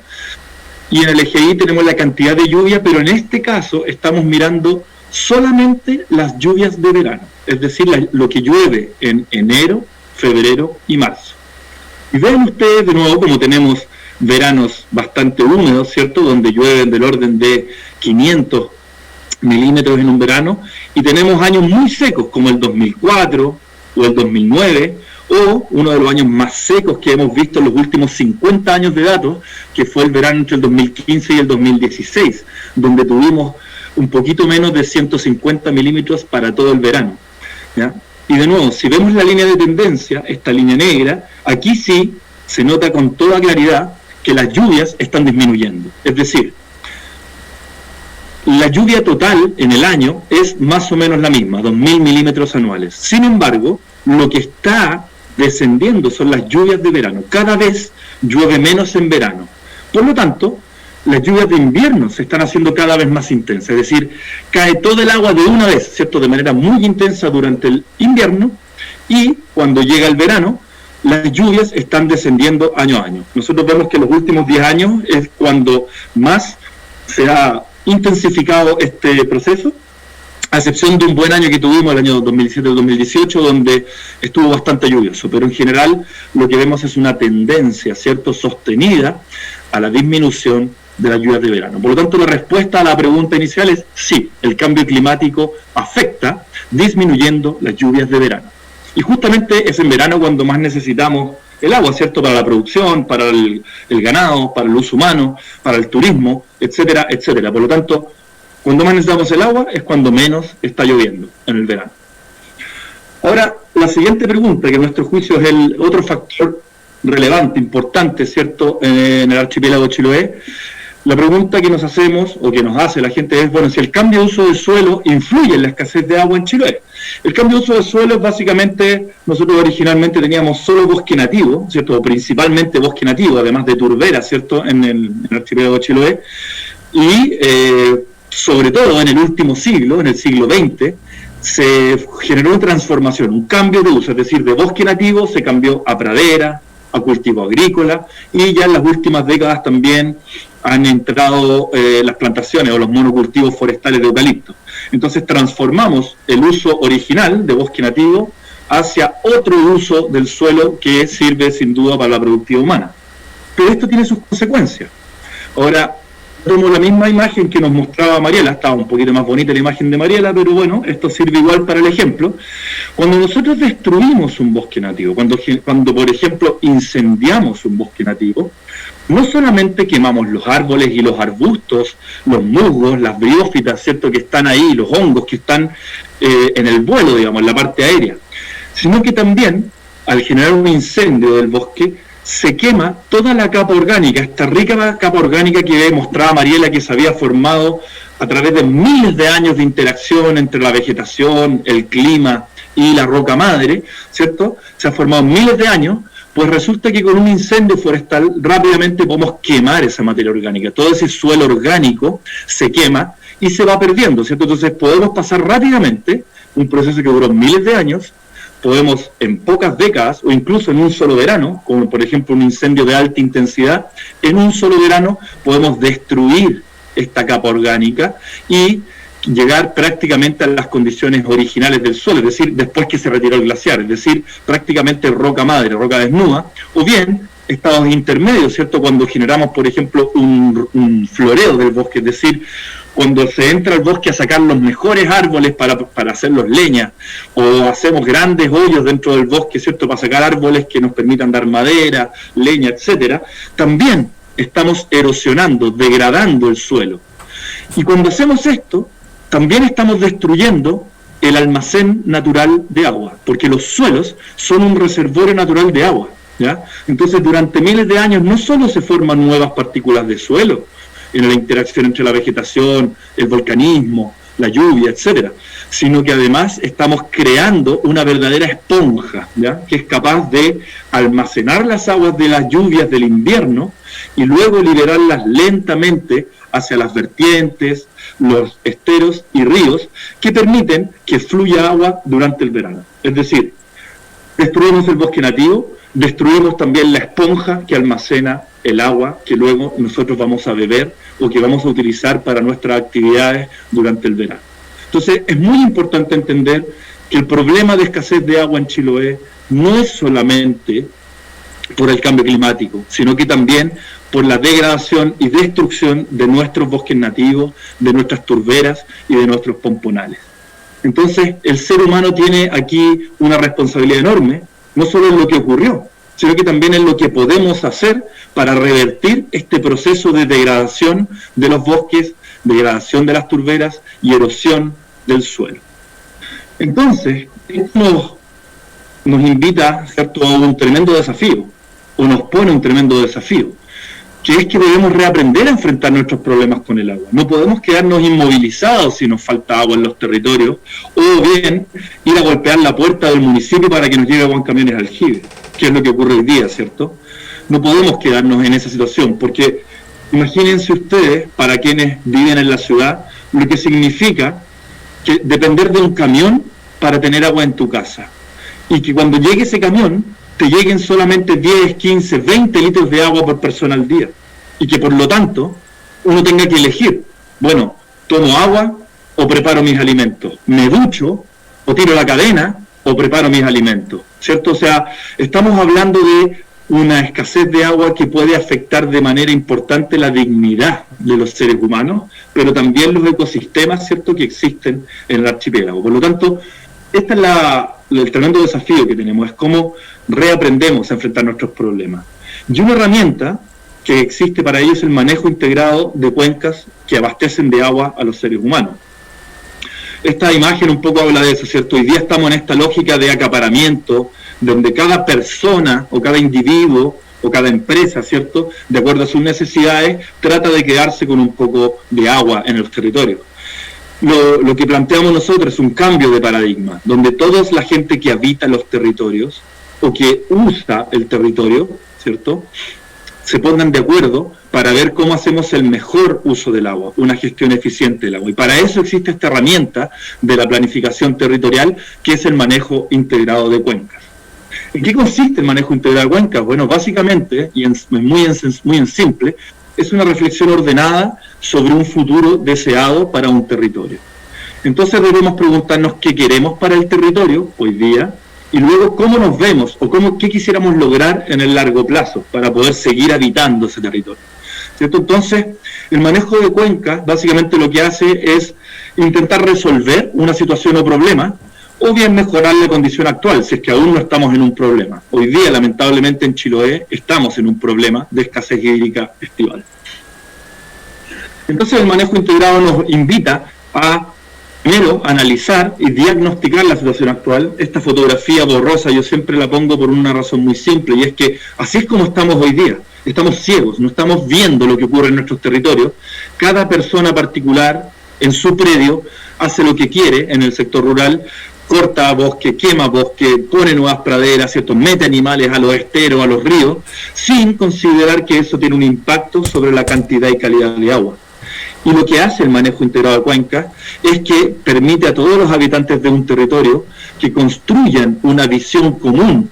y en el eje Y tenemos la cantidad de lluvia, pero en este caso estamos mirando solamente las lluvias de verano, es decir, lo que llueve en enero, febrero y marzo. Y ven ustedes de nuevo como tenemos veranos bastante húmedos, ¿cierto?, donde llueven del orden de 500 milímetros en un verano, y tenemos años muy secos como el 2004 o el 2009, o uno de los años más secos que hemos visto en los últimos 50 años de datos, que fue el verano entre el 2015 y el 2016, donde tuvimos un poquito menos de 150 milímetros para todo el verano, ¿ya? Y de nuevo, si vemos la línea de tendencia, esta línea negra, aquí sí se nota con toda claridad que las lluvias están disminuyendo. Es decir, la lluvia total en el año es más o menos la misma, 2.000 milímetros anuales. Sin embargo, lo que está descendiendo son las lluvias de verano. Cada vez llueve menos en verano. Por lo tanto, las lluvias de invierno se están haciendo cada vez más intensas. Es decir, cae todo el agua de una vez, ¿cierto?, de manera muy intensa durante el invierno, y cuando llega el verano, las lluvias están descendiendo año a año. Nosotros vemos que los últimos 10 años es cuando más se ha intensificado este proceso, a excepción de un buen año que tuvimos, el año 2017-2018, donde estuvo bastante lluvioso, pero en general lo que vemos es una tendencia, ¿cierto?, sostenida a la disminución de las lluvias de verano. Por lo tanto, la respuesta a la pregunta inicial es sí, el cambio climático afecta disminuyendo las lluvias de verano. Y justamente es en verano cuando más necesitamos el agua, ¿cierto?, para la producción, para el ganado, para el uso humano, para el turismo, etcétera, etcétera. Por lo tanto, cuando más necesitamos el agua es cuando menos está lloviendo en el verano. Ahora, la siguiente pregunta, que a nuestro juicio es el otro factor relevante, importante, ¿cierto?, en el archipiélago de Chiloé. La pregunta que nos hacemos, o que nos hace la gente, es, bueno, si el cambio de uso del suelo influye en la escasez de agua en Chiloé. El cambio de uso del suelo es básicamente, nosotros originalmente teníamos solo bosque nativo, ¿cierto?, o principalmente bosque nativo, además de turbera, ¿cierto?, en el archipiélago de Chiloé, y sobre todo en el último siglo, en el siglo XX, se generó una transformación, un cambio de uso, es decir, de bosque nativo se cambió a pradera, a cultivo agrícola, y ya en las últimas décadas también han entrado las plantaciones o los monocultivos forestales de eucalipto. Entonces transformamos el uso original de bosque nativo hacia otro uso del suelo que sirve sin duda para la productividad humana. Pero esto tiene sus consecuencias. Ahora, tomo la misma imagen que nos mostraba Mariela, estaba un poquito más bonita la imagen de Mariela, pero bueno, esto sirve igual para el ejemplo. Cuando nosotros destruimos un bosque nativo, cuando por ejemplo incendiamos un bosque nativo, no solamente quemamos los árboles y los arbustos, los musgos, las briófitas, ¿cierto?, que están ahí, los hongos que están en el vuelo, digamos, en la parte aérea, sino que también, al generar un incendio del bosque, se quema toda la capa orgánica, esta rica capa orgánica que mostraba Mariela, que se había formado a través de miles de años de interacción entre la vegetación, el clima y la roca madre, ¿cierto? Se ha formado miles de años. Pues resulta que con un incendio forestal rápidamente podemos quemar esa materia orgánica. Todo ese suelo orgánico se quema y se va perdiendo, ¿cierto? Entonces podemos pasar rápidamente un proceso que duró miles de años, podemos en pocas décadas o incluso en un solo verano, como por ejemplo un incendio de alta intensidad, en un solo verano podemos destruir esta capa orgánica y llegar prácticamente a las condiciones originales del suelo, es decir, después que se retiró el glaciar, es decir, prácticamente roca madre, roca desnuda, o bien estados intermedios, ¿cierto? Cuando generamos, por ejemplo, un floreo del bosque, es decir, cuando se entra al bosque a sacar los mejores árboles para hacerlos leña, o hacemos grandes hoyos dentro del bosque, ¿cierto?, para sacar árboles que nos permitan dar madera, leña, etcétera, también estamos erosionando, degradando el suelo. Y cuando hacemos esto, también estamos destruyendo el almacén natural de agua, porque los suelos son un reservorio natural de agua, ¿ya? Entonces, durante miles de años no solo se forman nuevas partículas de suelo, en la interacción entre la vegetación, el volcanismo, la lluvia, etcétera, sino que además estamos creando una verdadera esponja, ¿ya?, que es capaz de almacenar las aguas de las lluvias del invierno y luego liberarlas lentamente hacia las vertientes, los esteros y ríos que permiten que fluya agua durante el verano. Es decir, destruimos el bosque nativo, destruimos también la esponja que almacena el agua que luego nosotros vamos a beber o que vamos a utilizar para nuestras actividades durante el verano. Entonces, es muy importante entender que el problema de escasez de agua en Chiloé no es solamente por el cambio climático, sino que también por la degradación y destrucción de nuestros bosques nativos, de nuestras turberas y de nuestros pomponales. Entonces, el ser humano tiene aquí una responsabilidad enorme, no solo en lo que ocurrió, sino que también en lo que podemos hacer para revertir este proceso de degradación de los bosques, degradación de las turberas y erosión del suelo. Entonces, esto nos invita, ¿cierto?, a un tremendo desafío, o nos pone un tremendo desafío, que es que debemos reaprender a enfrentar nuestros problemas con el agua. No podemos quedarnos inmovilizados si nos falta agua en los territorios, o bien ir a golpear la puerta del municipio para que nos llegue agua en camiones de aljibe, que es lo que ocurre hoy día, ¿cierto? No podemos quedarnos en esa situación, porque imagínense ustedes, para quienes viven en la ciudad, lo que significa que depender de un camión para tener agua en tu casa, y que cuando llegue ese camión, te lleguen solamente 10, 15, 20 litros de agua por persona al día, y que por lo tanto uno tenga que elegir, bueno, tomo agua o preparo mis alimentos, me ducho o tiro la cadena o preparo mis alimentos, ¿cierto? O sea, estamos hablando de una escasez de agua que puede afectar de manera importante la dignidad de los seres humanos, pero también los ecosistemas, ¿cierto?, que existen en el archipiélago. Por lo tanto, este es el tremendo desafío que tenemos, es cómo reaprendemos a enfrentar nuestros problemas. Y una herramienta que existe para ello es el manejo integrado de cuencas que abastecen de agua a los seres humanos. Esta imagen un poco habla de eso, ¿cierto? Hoy día estamos en esta lógica de acaparamiento, donde cada persona o cada individuo o cada empresa, ¿cierto?, de acuerdo a sus necesidades, trata de quedarse con un poco de agua en los territorios. Lo que planteamos nosotros es un cambio de paradigma, donde toda la gente que habita los territorios o que usa el territorio, ¿cierto?, se pongan de acuerdo para ver cómo hacemos el mejor uso del agua, una gestión eficiente del agua. Y para eso existe esta herramienta de la planificación territorial, que es el manejo integrado de cuencas. ¿En qué consiste el manejo integrado de cuencas? Bueno, básicamente, y muy en simple, es una reflexión ordenada sobre un futuro deseado para un territorio. Entonces debemos preguntarnos qué queremos para el territorio hoy día, y luego cómo nos vemos o qué quisiéramos lograr en el largo plazo para poder seguir habitando ese territorio, ¿cierto? Entonces, el manejo de cuencas básicamente lo que hace es intentar resolver una situación o problema, o bien mejorar la condición actual, si es que aún no estamos en un problema. Hoy día, lamentablemente, en Chiloé estamos en un problema de escasez hídrica estival. Entonces, el manejo integrado nos invita a primero analizar y diagnosticar la situación actual. Esta fotografía borrosa yo siempre la pongo por una razón muy simple, y es que así es como estamos hoy día. Estamos ciegos, no estamos viendo lo que ocurre en nuestros territorios. Cada persona particular en su predio hace lo que quiere en el sector rural, corta bosque, quema bosque, pone nuevas praderas, ¿cierto? Mete animales a los esteros, a los ríos, sin considerar que eso tiene un impacto sobre la cantidad y calidad de agua. Y lo que hace el manejo integrado de cuencas es que permite a todos los habitantes de un territorio que construyan una visión común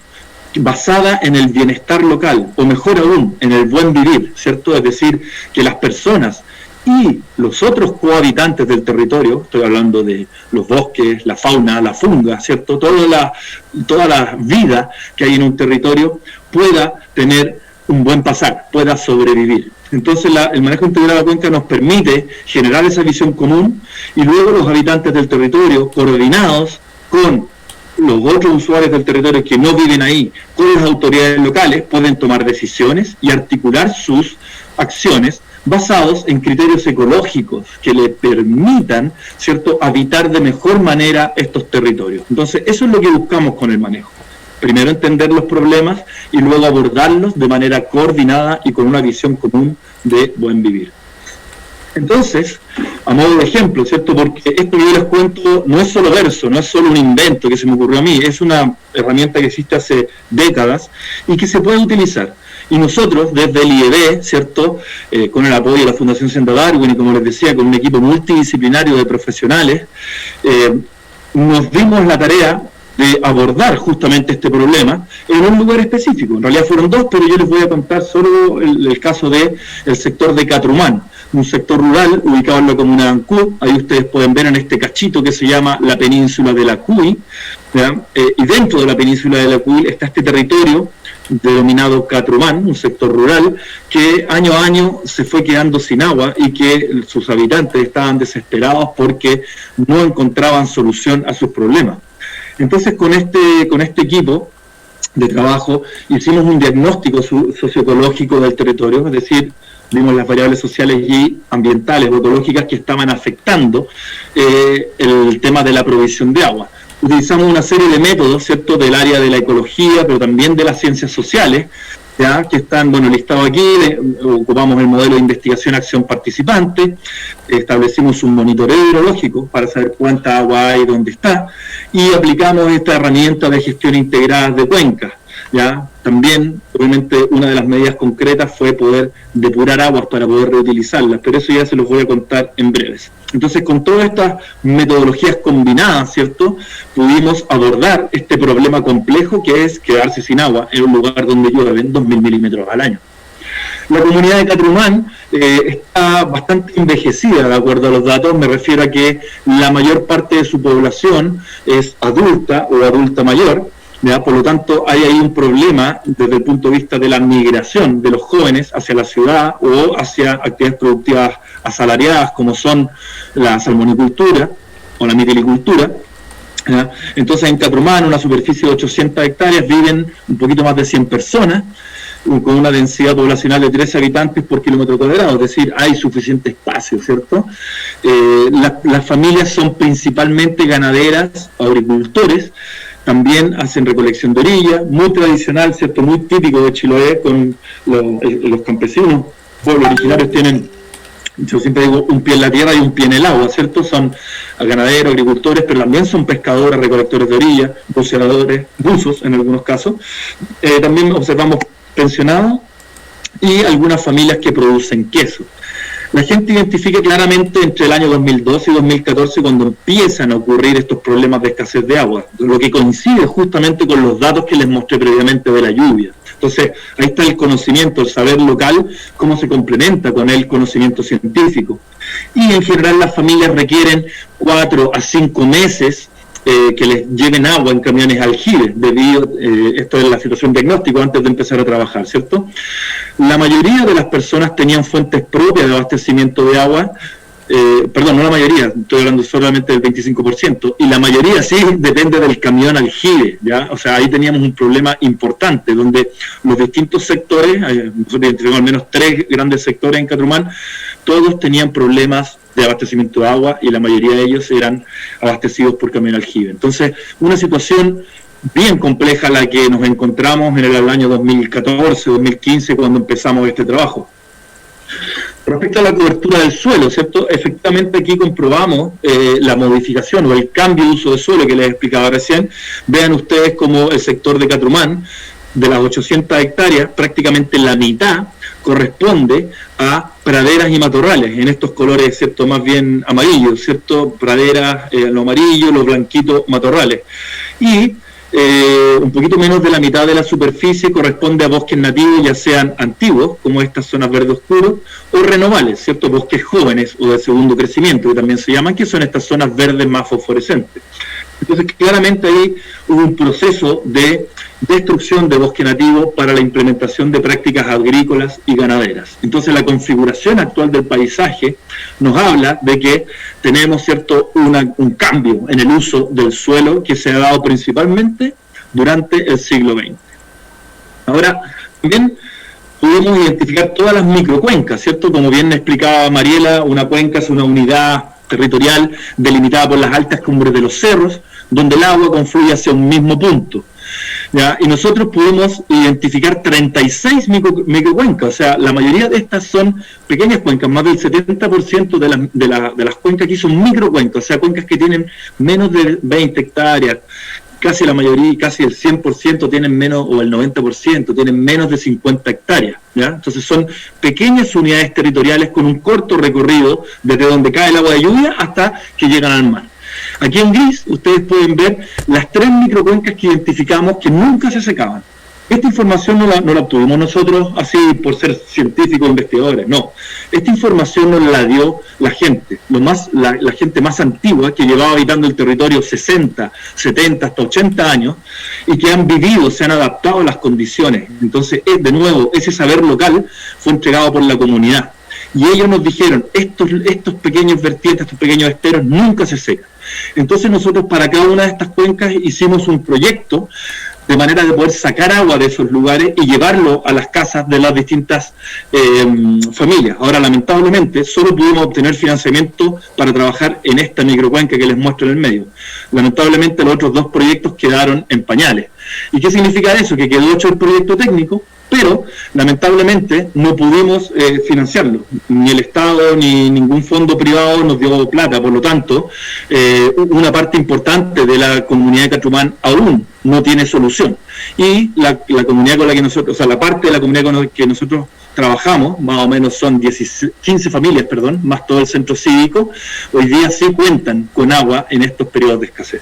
basada en el bienestar local, o mejor aún, en el buen vivir, ¿cierto? Es decir, que las personas y los otros cohabitantes del territorio, estoy hablando de los bosques, la fauna, la funga, ¿cierto? Toda la vida que hay en un territorio pueda tener un buen pasar, pueda sobrevivir. Entonces el manejo integrado de la cuenca nos permite generar esa visión común, y luego los habitantes del territorio, coordinados con los otros usuarios del territorio que no viven ahí, con las autoridades locales, pueden tomar decisiones y articular sus acciones basados en criterios ecológicos que le permitan, ¿cierto?, habitar de mejor manera estos territorios. Entonces, eso es lo que buscamos con el manejo. Primero entender los problemas y luego abordarlos de manera coordinada y con una visión común de buen vivir. Entonces, a modo de ejemplo, ¿cierto? Porque esto que yo les cuento no es solo verso, no es solo un invento que se me ocurrió a mí, es una herramienta que existe hace décadas y que se puede utilizar. Y nosotros, desde el IED, ¿cierto?, con el apoyo de la Fundación Senda Darwin y, como les decía, con un equipo multidisciplinario de profesionales, nos dimos la tarea de abordar justamente este problema en un lugar específico. En realidad fueron dos, pero yo les voy a contar solo el caso del sector de Catrumán, un sector rural ubicado en la comuna de Ancud. Ahí ustedes pueden ver en este cachito que se llama la península de la Cuy, y dentro de la península de la Cuy está este territorio denominado Catrumán, un sector rural que año a año se fue quedando sin agua y que sus habitantes estaban desesperados porque no encontraban solución a sus problemas. Entonces, con este equipo de trabajo hicimos un diagnóstico socioecológico del territorio, es decir, vimos las variables sociales y ambientales o ecológicas que estaban afectando el tema de la provisión de agua. Utilizamos una serie de métodos, ¿cierto?, del área de la ecología, pero también de las ciencias sociales, ¿ya?, que están, listados aquí. Ocupamos el modelo de investigación-acción participante, establecimos un monitoreo hidrológico para saber cuánta agua hay, dónde está, y aplicamos esta herramienta de gestión integrada de cuencas, ¿ya? También, obviamente, una de las medidas concretas fue poder depurar aguas para poder reutilizarlas, pero eso ya se los voy a contar en breves. Entonces, con todas estas metodologías combinadas, ¿cierto?, pudimos abordar este problema complejo que es quedarse sin agua en un lugar donde llueven 2.000 milímetros al año. La comunidad de Catrumán está bastante envejecida, de acuerdo a los datos. Me refiero a que la mayor parte de su población es adulta o adulta mayor, ¿ya? Por lo tanto, hay ahí un problema desde el punto de vista de la migración de los jóvenes hacia la ciudad o hacia actividades productivas asalariadas, como son la salmonicultura o la mitilicultura, ¿ya? Entonces, en Catrumán, una superficie de 800 hectáreas, viven un poquito más de 100 personas, con una densidad poblacional de 13 habitantes por kilómetro cuadrado, es decir, hay suficiente espacio, ¿cierto? Las familias son principalmente ganaderas, agricultores, también hacen recolección de orilla, muy tradicional, ¿cierto?, muy típico de Chiloé, con los campesinos, pueblos originarios tienen, yo siempre digo, un pie en la tierra y un pie en el agua, ¿cierto? Son ganaderos, agricultores, pero también son pescadores, recolectores de orilla, buceadores, buzos en algunos casos. También observamos pensionados y algunas familias que producen queso. La gente identifica claramente entre el año 2012 y 2014 cuando empiezan a ocurrir estos problemas de escasez de agua, lo que coincide justamente con los datos que les mostré previamente de la lluvia. Entonces, ahí está el conocimiento, el saber local, cómo se complementa con el conocimiento científico. y en general las familias requieren 4 a 5 meses que les lleven agua en camiones aljibe, debido, esto es la situación diagnóstico antes de empezar a trabajar, ¿cierto? La mayoría de las personas tenían fuentes propias de abastecimiento de agua, perdón, no la mayoría, estoy hablando solamente del 25%, y la mayoría sí depende del camión aljibe, ¿ya? O sea, ahí teníamos un problema importante, donde los distintos sectores, nosotros identificamos al menos 3 grandes sectores en Catrumán, todos tenían problemas de abastecimiento de agua y la mayoría de ellos eran abastecidos por camión aljibe. Entonces, una situación bien compleja la que nos encontramos en el año 2014, 2015, cuando empezamos este trabajo. Respecto a la cobertura del suelo, ¿cierto? Efectivamente aquí comprobamos la modificación o el cambio de uso de suelo que les explicaba recién. Vean ustedes como el sector de Catrumán, de las 800 hectáreas, prácticamente la mitad corresponde a praderas y matorrales, en estos colores, ¿cierto?, más bien amarillos, ¿cierto?, praderas, lo amarillo, los blanquitos, matorrales. Y un poquito menos de la mitad de la superficie corresponde a bosques nativos, ya sean antiguos, como estas zonas verde oscuro, o renovales, ¿cierto?, bosques jóvenes o de segundo crecimiento, que también se llaman, que son estas zonas verdes más fosforescentes. Entonces, claramente ahí hubo un proceso de destrucción de bosque nativo para la implementación de prácticas agrícolas y ganaderas. Entonces, la configuración actual del paisaje nos habla de que tenemos, ¿cierto?, un cambio en el uso del suelo que se ha dado principalmente durante el siglo XX. Ahora, también pudimos identificar todas las microcuencas, ¿cierto? Como bien explicaba Mariela, una cuenca es una unidad territorial delimitada por las altas cumbres de los cerros, donde el agua confluye hacia un mismo punto, ¿ya? Y nosotros pudimos identificar 36 microcuencas, o sea, la mayoría de estas son pequeñas cuencas, más del 70% de las cuencas aquí son microcuencas, o sea, cuencas que tienen menos de 20 hectáreas, casi la mayoría, casi el 100% tienen menos, o el 90% tienen menos de 50 hectáreas, ¿ya? Entonces son pequeñas unidades territoriales con un corto recorrido desde donde cae el agua de lluvia hasta que llegan al mar. Aquí en gris ustedes pueden ver las 3 microcuencas que identificamos que nunca se secaban. Esta información no la obtuvimos nosotros así por ser científicos, investigadores, no. Esta información nos la dio la gente, la gente más antigua que llevaba habitando el territorio 60, 70, hasta 80 años y que han vivido, se han adaptado a las condiciones. Entonces, de nuevo, ese saber local fue entregado por la comunidad. Y ellos nos dijeron, estos pequeños vertientes, estos pequeños esteros nunca se secan. Entonces nosotros para cada una de estas cuencas hicimos un proyecto de manera de poder sacar agua de esos lugares y llevarlo a las casas de las distintas familias. Ahora, lamentablemente, solo pudimos obtener financiamiento para trabajar en esta microcuenca que les muestro en el medio. Lamentablemente, los otros 2 proyectos quedaron en pañales. ¿Y qué significa eso? Que quedó hecho el proyecto técnico, pero lamentablemente no pudimos financiarlo. Ni el Estado ni ningún fondo privado nos dio plata, por lo tanto, una parte importante de la comunidad de Catrumán aún no tiene solución. Y la comunidad con la que nosotros, o sea, la parte de la comunidad con la que nosotros trabajamos, más o menos son 15 familias, más todo el centro cívico, hoy día sí cuentan con agua en estos periodos de escasez.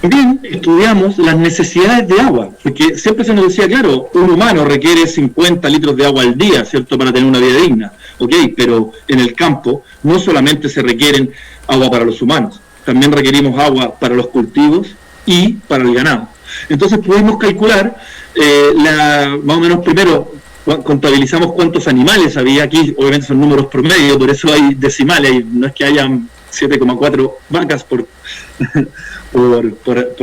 También estudiamos las necesidades de agua, porque siempre se nos decía, claro, un humano requiere 50 litros de agua al día, ¿cierto?, para tener una vida digna. Ok, pero en el campo no solamente se requieren agua para los humanos, también requerimos agua para los cultivos y para el ganado. Entonces pudimos calcular, más o menos primero, contabilizamos cuántos animales había aquí, obviamente son números promedio, por eso hay decimales, no es que hayan 7,4 vacas por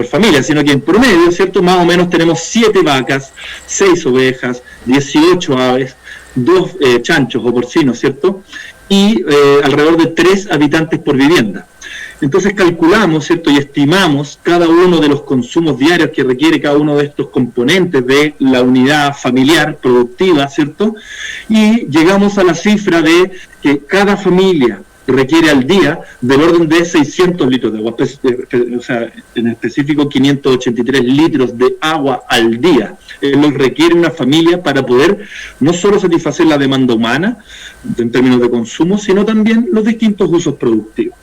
familia, sino que en promedio, ¿cierto?, más o menos tenemos 7 vacas, 6 ovejas, 18 aves, 2 chanchos o porcinos, ¿cierto?, y alrededor de 3 habitantes por vivienda. Entonces calculamos, ¿cierto?, y estimamos cada uno de los consumos diarios que requiere cada uno de estos componentes de la unidad familiar productiva, ¿cierto?, y llegamos a la cifra de que cada familia requiere al día del orden de 600 litros de agua, o sea, en específico 583 litros de agua al día. Lo requiere una familia para poder no solo satisfacer la demanda humana en términos de consumo, sino también los distintos usos productivos.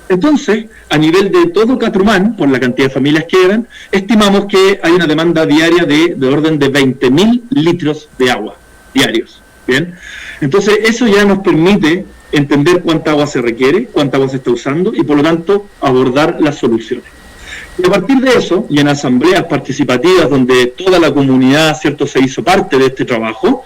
Entonces, a nivel de todo Catrumán, por la cantidad de familias que eran, estimamos que hay una demanda diaria de orden de 20.000 litros de agua diarios. ¿Bien? Entonces, eso ya nos permite entender cuánta agua se requiere, cuánta agua se está usando y por lo tanto abordar las soluciones. Y a partir de eso, y en asambleas participativas donde toda la comunidad, ¿cierto?, se hizo parte de este trabajo,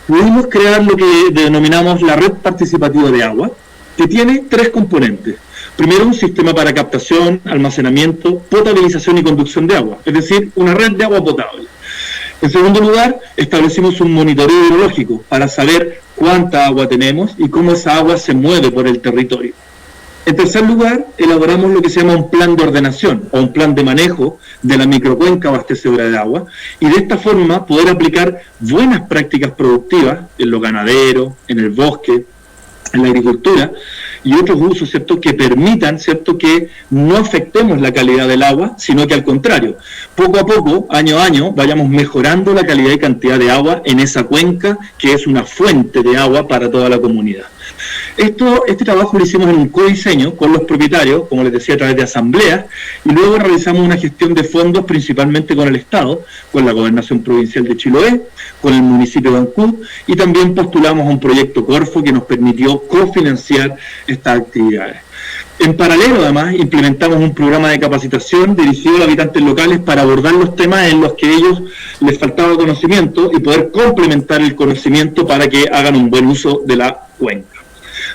pudimos crear lo que denominamos la red participativa de agua, que tiene 3 componentes. Primero, un sistema para captación, almacenamiento, potabilización y conducción de agua, es decir, una red de agua potable. En segundo lugar, establecimos un monitoreo hidrológico para saber cuánta agua tenemos y cómo esa agua se mueve por el territorio. En tercer lugar, elaboramos lo que se llama un plan de ordenación o un plan de manejo de la microcuenca abastecedora de agua y de esta forma poder aplicar buenas prácticas productivas en lo ganadero, en el bosque, en la agricultura y otros usos, ¿cierto?, que permitan, ¿cierto?, que no afectemos la calidad del agua, sino que al contrario, poco a poco, año a año, vayamos mejorando la calidad y cantidad de agua en esa cuenca que es una fuente de agua para toda la comunidad. Este trabajo lo hicimos en un codiseño con los propietarios, como les decía, a través de asambleas, y luego realizamos una gestión de fondos principalmente con el Estado, con la Gobernación Provincial de Chiloé, con el municipio de Ancud, y también postulamos a un proyecto Corfo que nos permitió cofinanciar estas actividades. En paralelo, además, implementamos un programa de capacitación dirigido a los habitantes locales para abordar los temas en los que a ellos les faltaba conocimiento y poder complementar el conocimiento para que hagan un buen uso de la cuenca.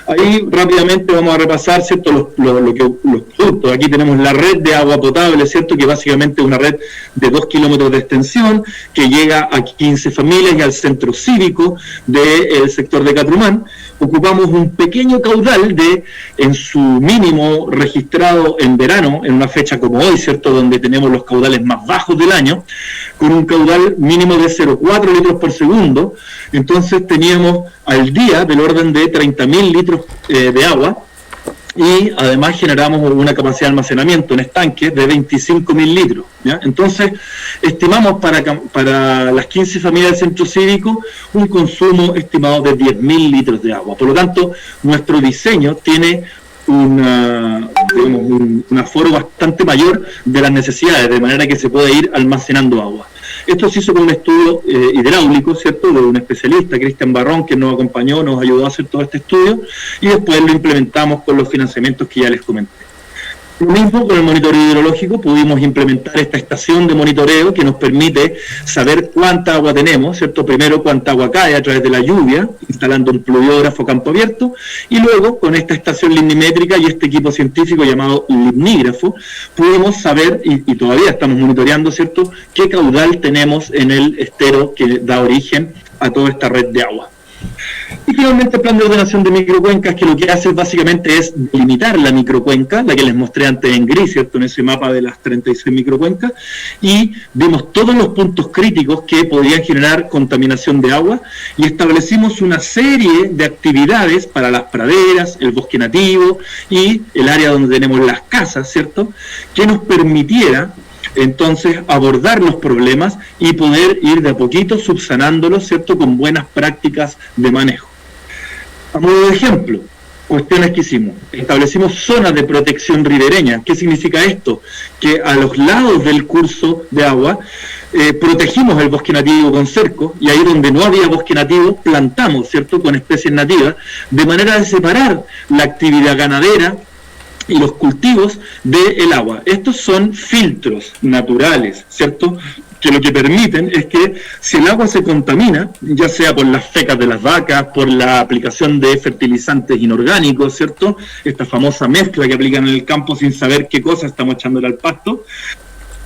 Ahí rápidamente vamos a repasar, ¿cierto?, los puntos. Aquí tenemos la red de agua potable, ¿cierto?, que básicamente es una red de 2 kilómetros de extensión que llega a 15 familias y al centro cívico del sector de Catrumán. Ocupamos un pequeño caudal en su mínimo registrado en verano, en una fecha como hoy, ¿cierto?, donde tenemos los caudales más bajos del año, con un caudal mínimo de 0,4 litros por segundo. Entonces teníamos al día del orden de 30.000 litros de agua y además generamos una capacidad de almacenamiento en estanques de 25.000 litros, ¿ya? Entonces estimamos para las 15 familias del centro cívico un consumo estimado de 10.000 litros de agua. Por lo tanto, nuestro diseño tiene un aforo bastante mayor de las necesidades, de manera que se puede ir almacenando agua. Esto se hizo con un estudio hidráulico, ¿cierto?, de un especialista, Cristian Barrón, que nos acompañó, nos ayudó a hacer todo este estudio, y después lo implementamos con los financiamientos que ya les comenté. Lo mismo con el monitoreo hidrológico, pudimos implementar esta estación de monitoreo que nos permite saber cuánta agua tenemos, ¿cierto? Primero cuánta agua cae a través de la lluvia, instalando un pluviógrafo campo abierto, y luego con esta estación limnimétrica y este equipo científico llamado limnígrafo, pudimos saber, y todavía estamos monitoreando, ¿cierto?, qué caudal tenemos en el estero que da origen a toda esta red de agua. Y finalmente el plan de ordenación de microcuencas, que lo que hace básicamente es delimitar la microcuenca, la que les mostré antes en gris, ¿cierto?, en ese mapa de las 36 microcuencas, y vimos todos los puntos críticos que podían generar contaminación de agua, y establecimos una serie de actividades para las praderas, el bosque nativo y el área donde tenemos las casas, ¿cierto?, que nos permitiera entonces abordar los problemas y poder ir de a poquito subsanándolos, ¿cierto?, con buenas prácticas de manejo. A modo de ejemplo, cuestiones que hicimos: establecimos zonas de protección ribereña. ¿Qué significa esto? Que a los lados del curso de agua protegimos el bosque nativo con cerco, y ahí donde no había bosque nativo plantamos, ¿cierto?, con especies nativas, de manera de separar la actividad ganadera y los cultivos del agua. Estos son filtros naturales, ¿cierto?, que lo que permiten es que si el agua se contamina, ya sea por las fecas de las vacas, por la aplicación de fertilizantes inorgánicos, ¿cierto?, esta famosa mezcla que aplican en el campo sin saber qué cosa estamos echándole al pasto,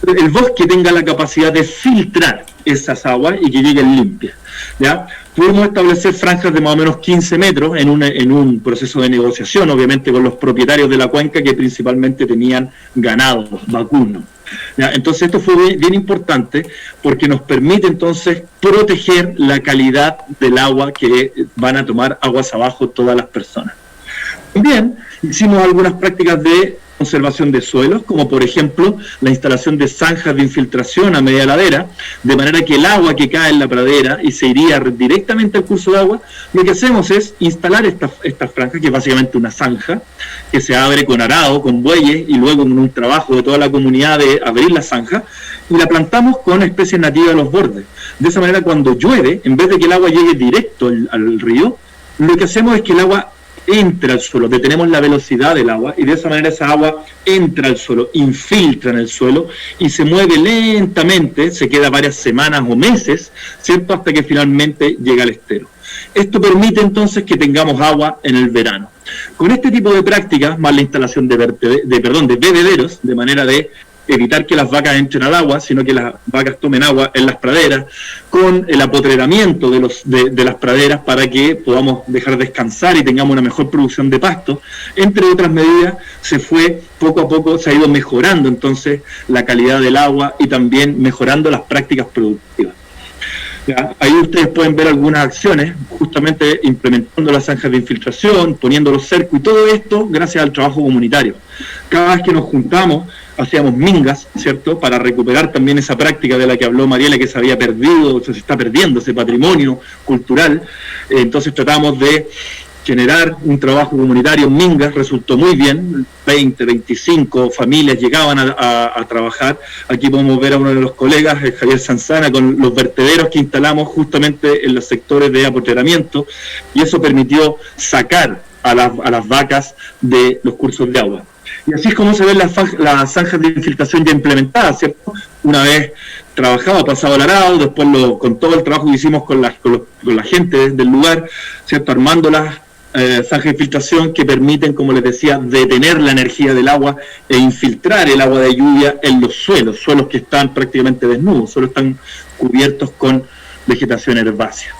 el bosque tenga la capacidad de filtrar esas aguas y que lleguen limpias, ¿ya? Pudimos establecer franjas de más o menos 15 metros en un proceso de negociación, obviamente con los propietarios de la cuenca, que principalmente tenían ganado vacuno, ¿ya? Entonces esto fue bien importante porque nos permite entonces proteger la calidad del agua que van a tomar aguas abajo todas las personas. También hicimos algunas prácticas de conservación de suelos, como por ejemplo la instalación de zanjas de infiltración a media ladera, de manera que el agua que cae en la pradera y se iría directamente al curso de agua, lo que hacemos es instalar estas franjas, que es básicamente una zanja, que se abre con arado, con bueyes, y luego con un trabajo de toda la comunidad de abrir la zanja, y la plantamos con especies nativas a los bordes. De esa manera, cuando llueve, en vez de que el agua llegue directo al río, lo que hacemos es que el agua entre al suelo, detenemos la velocidad del agua y de esa manera esa agua entra al suelo, infiltra en el suelo y se mueve lentamente, se queda varias semanas o meses, ¿cierto?, hasta que finalmente llega al estero. Esto permite entonces que tengamos agua en el verano. Con este tipo de prácticas, más la instalación de bebederos, de manera de evitar que las vacas entren al agua, sino que las vacas tomen agua en las praderas, con el apotreramiento de las praderas para que podamos dejar descansar y tengamos una mejor producción de pasto, entre otras medidas, poco a poco se ha ido mejorando entonces la calidad del agua y también mejorando las prácticas productivas. Ya, ahí ustedes pueden ver algunas acciones, justamente implementando las zanjas de infiltración, poniendo los cercos y todo esto gracias al trabajo comunitario. Cada vez que nos juntamos, hacíamos mingas, ¿cierto?, para recuperar también esa práctica de la que habló Mariela, que se había perdido, se está perdiendo ese patrimonio cultural. Entonces tratamos de generar un trabajo comunitario en mingas, resultó muy bien, 20, 25 familias llegaban a trabajar. Aquí podemos ver a uno de los colegas, Javier Sanzana, con los vertederos que instalamos justamente en los sectores de apotreramiento, y eso permitió sacar a las vacas de los cursos de agua. Y así es como se ven las zanjas de infiltración ya implementadas, ¿cierto? Una vez trabajado, pasado al arado, después con todo el trabajo que hicimos con la gente del lugar, ¿cierto?, armando las zanjas de infiltración que permiten, como les decía, detener la energía del agua e infiltrar el agua de lluvia en los suelos que están prácticamente desnudos, solo están cubiertos con vegetación herbácea.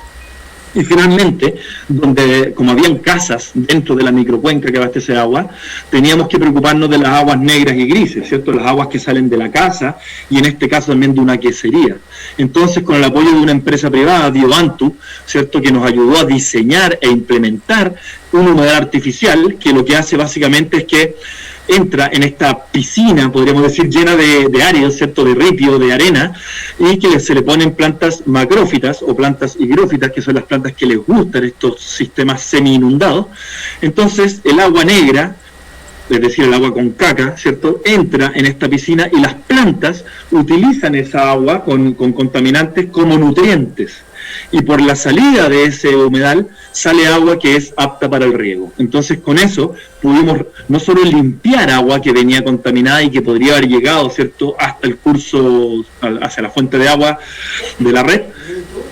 Y finalmente, donde como habían casas dentro de la microcuenca que abastece agua, teníamos que preocuparnos de las aguas negras y grises, ¿cierto?, las aguas que salen de la casa y en este caso también de una quesería. Entonces, con el apoyo de una empresa privada, Biobantu, ¿cierto?, que nos ayudó a diseñar e implementar un humedal artificial que lo que hace básicamente es que entra en esta piscina, podríamos decir, llena de áreas, ¿cierto?, de ripio, de arena, y que se le ponen plantas macrófitas o plantas higrófitas, que son las plantas que les gustan estos sistemas semi-inundados. Entonces, el agua negra, es decir, el agua con caca, ¿cierto?, entra en esta piscina y las plantas utilizan esa agua con contaminantes como nutrientes. Y por la salida de ese humedal sale agua que es apta para el riego. Entonces con eso pudimos no solo limpiar agua que venía contaminada y que podría haber llegado, ¿cierto?, hasta el curso, hacia la fuente de agua de la red,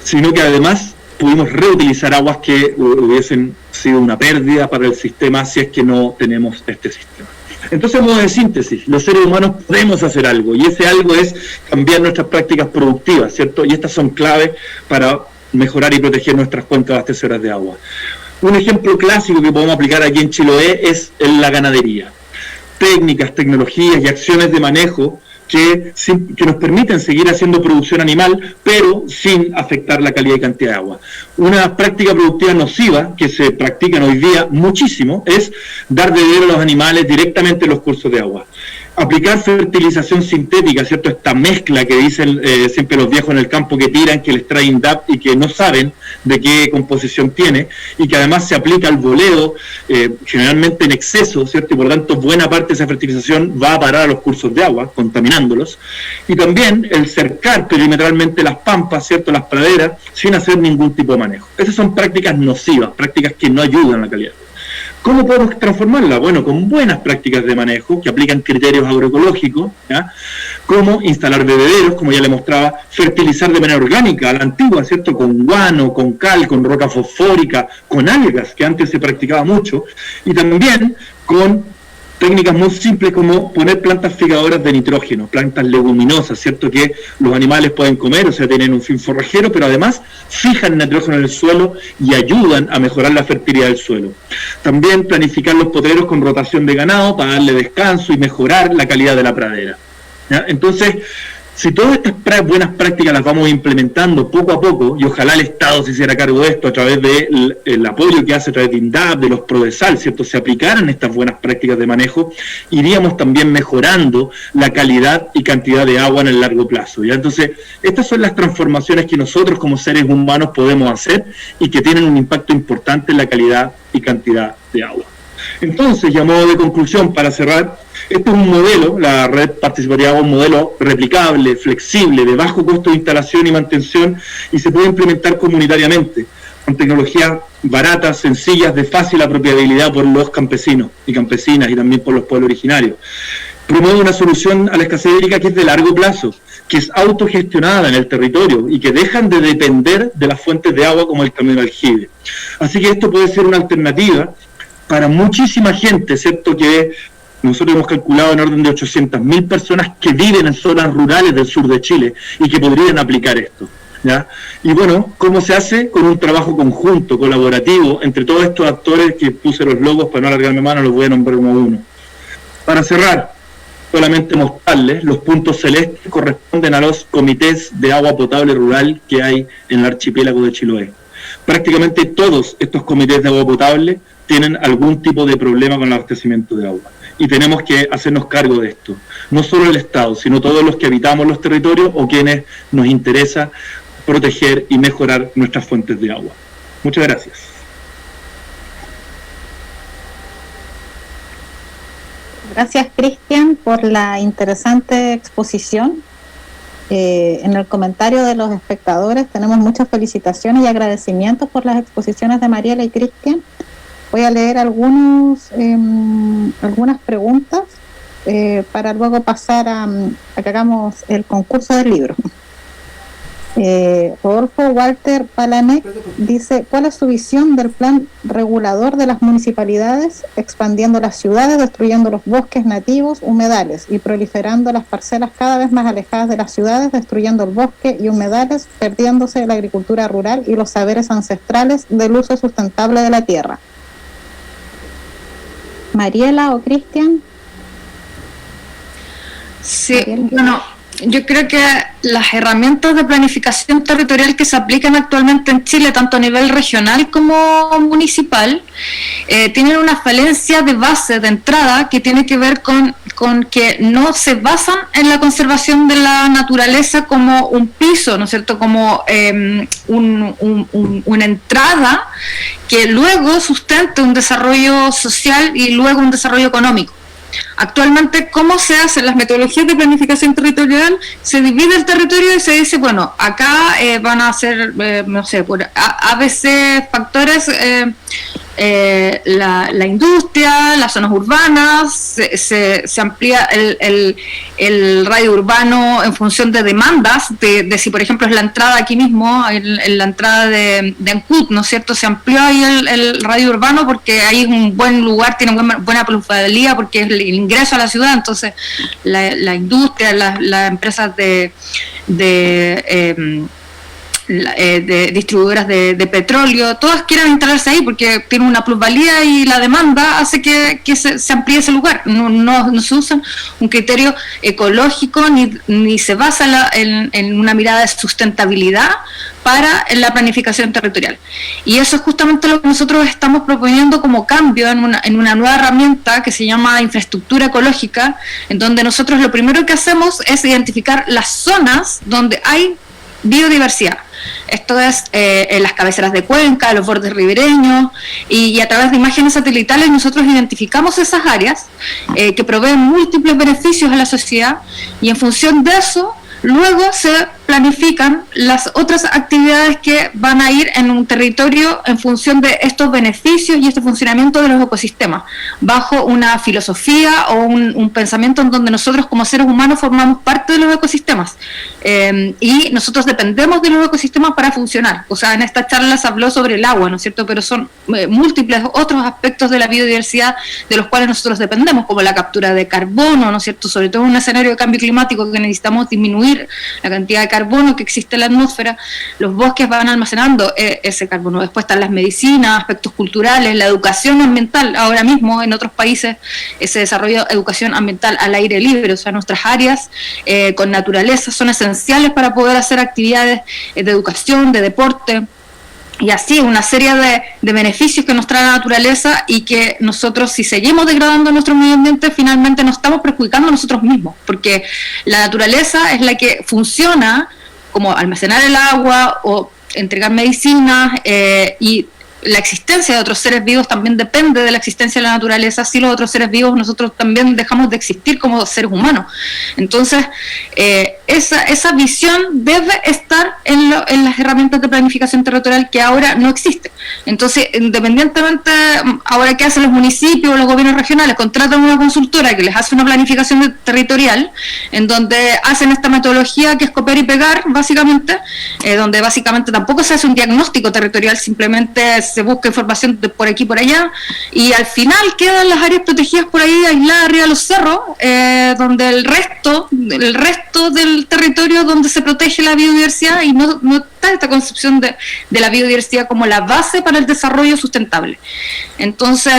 sino que además pudimos reutilizar aguas que hubiesen sido una pérdida para el sistema si es que no tenemos este sistema. Entonces, a modo de síntesis, los seres humanos podemos hacer algo, y ese algo es cambiar nuestras prácticas productivas, ¿cierto? Y estas son claves para mejorar y proteger nuestras cuencas abastecedoras de agua. Un ejemplo clásico que podemos aplicar aquí en Chiloé es en la ganadería. Técnicas, tecnologías y acciones de manejo que nos permiten seguir haciendo producción animal, pero sin afectar la calidad y cantidad de agua. Una práctica productiva nociva que se practica hoy día muchísimo es dar de beber a los animales directamente en los cursos de agua. Aplicar fertilización sintética, ¿cierto? Esta mezcla que dicen siempre los viejos en el campo que tiran, que les trae INDAP y que no saben de qué composición tiene, y que además se aplica al voleo, generalmente en exceso, ¿cierto? Y por lo tanto buena parte de esa fertilización va a parar a los cursos de agua, contaminándolos. Y también el cercar perimetralmente las pampas, ¿cierto? Las praderas, sin hacer ningún tipo de manejo. Esas son prácticas nocivas, prácticas que no ayudan a la calidad. ¿Cómo podemos transformarla? Bueno, con buenas prácticas de manejo que aplican criterios agroecológicos, ¿ya? Como instalar bebederos, como ya le mostraba, fertilizar de manera orgánica, a la antigua, ¿cierto? Con guano, con cal, con roca fosfórica, con algas, que antes se practicaba mucho, y también con técnicas muy simples como poner plantas fijadoras de nitrógeno, plantas leguminosas, ¿cierto? Que los animales pueden comer, o sea, tienen un fin forrajero, pero además fijan nitrógeno en el suelo y ayudan a mejorar la fertilidad del suelo. También planificar los potreros con rotación de ganado para darle descanso y mejorar la calidad de la pradera, ¿ya? Entonces, si todas estas buenas prácticas las vamos implementando poco a poco, y ojalá el Estado se hiciera cargo de esto a través del apoyo que hace a través de INDAP, de los PRODESAL, ¿cierto? Se aplicaran estas buenas prácticas de manejo, iríamos también mejorando la calidad y cantidad de agua en el largo plazo, ¿ya? Entonces, estas son las transformaciones que nosotros como seres humanos podemos hacer y que tienen un impacto importante en la calidad y cantidad de agua. Entonces, y a modo de conclusión, para cerrar, este es un modelo, la red participativa de agua, un modelo replicable, flexible, de bajo costo de instalación y mantención, y se puede implementar comunitariamente. con tecnologías baratas, sencillas, de fácil apropiabilidad por los campesinos y campesinas y también por los pueblos originarios. Promueve una solución a la escasez hídrica que es de largo plazo, que es autogestionada en el territorio y que dejan de depender de las fuentes de agua como el camión aljibe. Así que esto puede ser una alternativa para muchísima gente, excepto que nosotros hemos calculado en orden de 800.000 personas que viven en zonas rurales del sur de Chile y que podrían aplicar esto, ¿ya? Y bueno, ¿cómo se hace? Con un trabajo conjunto, colaborativo, entre todos estos actores que puse los logos, para no alargarme más, no los voy a nombrar uno a uno. Para cerrar, solamente mostrarles, los puntos celestes corresponden a los comités de agua potable rural que hay en el archipiélago de Chiloé. Prácticamente todos estos comités de agua potable tienen algún tipo de problema con el abastecimiento de agua. Y tenemos que hacernos cargo de esto. No solo el Estado, sino todos los que habitamos los territorios o quienes nos interesa proteger y mejorar nuestras fuentes de agua. Muchas gracias. Gracias, Cristian, por la interesante exposición. En el comentario de los espectadores tenemos muchas felicitaciones y agradecimientos por las exposiciones de Mariela y Cristian. Voy a leer algunas preguntas para luego pasar a que hagamos el concurso del libro. Rodolfo Walter Palanec dice: ¿cuál es su visión del plan regulador de las municipalidades, expandiendo las ciudades, destruyendo los bosques nativos, humedales y proliferando las parcelas cada vez más alejadas de las ciudades, destruyendo el bosque y humedales, perdiéndose la agricultura rural y los saberes ancestrales del uso sustentable de la tierra? Mariela o Cristian. Sí, bueno, yo creo que las herramientas de planificación territorial que se aplican actualmente en Chile, tanto a nivel regional como municipal, tienen una falencia de base, de entrada, que tiene que ver con que no se basan en la conservación de la naturaleza como un piso, ¿no es cierto?, como una entrada que luego sustente un desarrollo social y luego un desarrollo económico. Actualmente, ¿cómo se hacen las metodologías de planificación territorial? Se divide el territorio y se dice, bueno, acá van a ser, no sé, por ABC factores, la industria, las zonas urbanas, se amplía el radio urbano en función de demandas, de si por ejemplo es la entrada aquí mismo, en la entrada de Ancud, ¿no es cierto? Se amplió ahí el radio urbano porque ahí es un buen lugar, tiene buena plusvalía porque es el ingreso a la ciudad, entonces la industria, las empresas de distribuidoras de petróleo, todas quieren instalarse ahí porque tienen una plusvalía y la demanda hace que se amplíe ese lugar. No se usa un criterio ecológico ni se basa en una mirada de sustentabilidad para la planificación territorial. Y eso es justamente lo que nosotros estamos proponiendo como cambio en una nueva herramienta que se llama infraestructura ecológica, en donde nosotros lo primero que hacemos es identificar las zonas donde hay biodiversidad. Esto es en las cabeceras de cuenca, los bordes ribereños, y a través de imágenes satelitales nosotros identificamos esas áreas que proveen múltiples beneficios a la sociedad, y en función de eso luego se planifican las otras actividades que van a ir en un territorio en función de estos beneficios y este funcionamiento de los ecosistemas, bajo una filosofía o un pensamiento en donde nosotros como seres humanos formamos parte de los ecosistemas, y nosotros dependemos de los ecosistemas para funcionar. O sea, en esta charla se habló sobre el agua, ¿no es cierto?, pero son múltiples otros aspectos de la biodiversidad de los cuales nosotros dependemos, como la captura de carbono, ¿no es cierto?, sobre todo en un escenario de cambio climático que necesitamos disminuir la cantidad de carbono que existe en la atmósfera. Los bosques van almacenando ese carbono. Después están las medicinas, aspectos culturales, la educación ambiental. Ahora mismo en otros países se desarrolla educación ambiental al aire libre, o sea, nuestras áreas con naturaleza son esenciales para poder hacer actividades de educación, de deporte, y así una serie de beneficios que nos trae la naturaleza, y que nosotros, si seguimos degradando nuestro medio ambiente, finalmente nos estamos perjudicando a nosotros mismos, porque la naturaleza es la que funciona como almacenar el agua o entregar medicinas, y la existencia de otros seres vivos también depende de la existencia de la naturaleza. Si los otros seres vivos, nosotros también dejamos de existir como seres humanos. Entonces, esa visión debe estar en las herramientas de planificación territorial que ahora no existen. Entonces, independientemente, ahora que hacen los municipios o los gobiernos regionales, contratan una consultora que les hace una planificación territorial, en donde hacen esta metodología que es copiar y pegar, básicamente, donde básicamente tampoco se hace un diagnóstico territorial, simplemente se busca información de por aquí y por allá, y al final quedan las áreas protegidas por ahí, aisladas arriba de los cerros, donde el resto del territorio donde se protege la biodiversidad, y no está esta concepción de la biodiversidad como la base para el desarrollo sustentable. Entonces,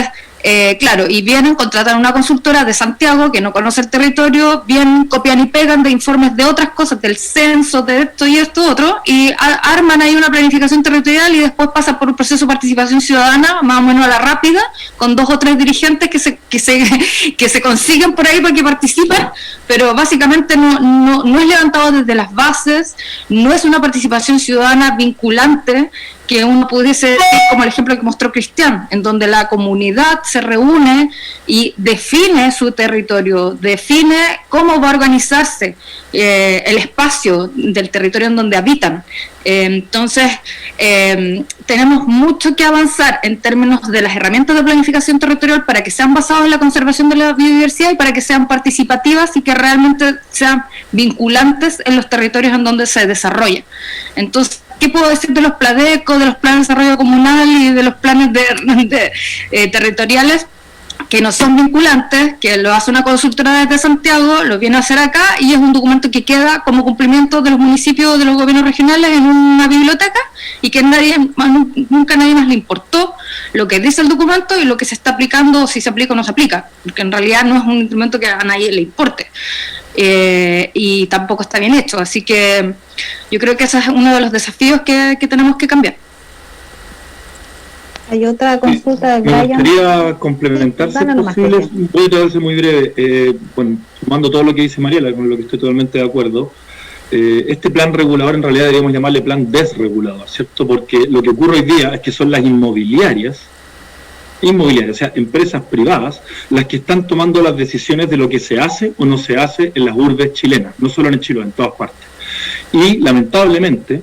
claro, y vienen, contratan una consultora de Santiago que no conoce el territorio, vienen, copian y pegan de informes de otras cosas, del censo, de esto y esto otro, y arman ahí una planificación territorial y después pasa por un proceso de participación ciudadana, más o menos a la rápida, con 2 o 3 dirigentes que se consiguen por ahí para que participen, pero básicamente no es levantado desde las bases, no es una participación ciudadana vinculante, que uno pudiese decir como el ejemplo que mostró Cristian, en donde la comunidad se reúne y define su territorio, define cómo va a organizarse el espacio del territorio en donde habitan. Entonces, tenemos mucho que avanzar en términos de las herramientas de planificación territorial para que sean basadas en la conservación de la biodiversidad y para que sean participativas y que realmente sean vinculantes en los territorios en donde se desarrolla. Entonces, ¿qué puedo decir de los PLADECO, de los planes de desarrollo comunal y de los planes territoriales que no son vinculantes, que lo hace una consultora desde Santiago, lo viene a hacer acá y es un documento que queda como cumplimiento de los municipios, de los gobiernos regionales en una biblioteca y que nunca nadie más le importó lo que dice el documento y lo que se está aplicando, si se aplica o no se aplica, porque en realidad no es un instrumento que a nadie le importe. Y tampoco está bien hecho, así que yo creo que ese es uno de los desafíos que tenemos que cambiar. Hay otra consulta de Brian. Me gustaría complementar, si es posible, voy a tratarse muy breve, bueno, sumando todo lo que dice Mariela, con lo que estoy totalmente de acuerdo. Este plan regulador en realidad deberíamos llamarle plan desregulador, ¿cierto? Porque lo que ocurre hoy día es que son las inmobiliarias, o sea, empresas privadas, las que están tomando las decisiones de lo que se hace o no se hace en las urbes chilenas, no solo en Chile, en todas partes. Y lamentablemente,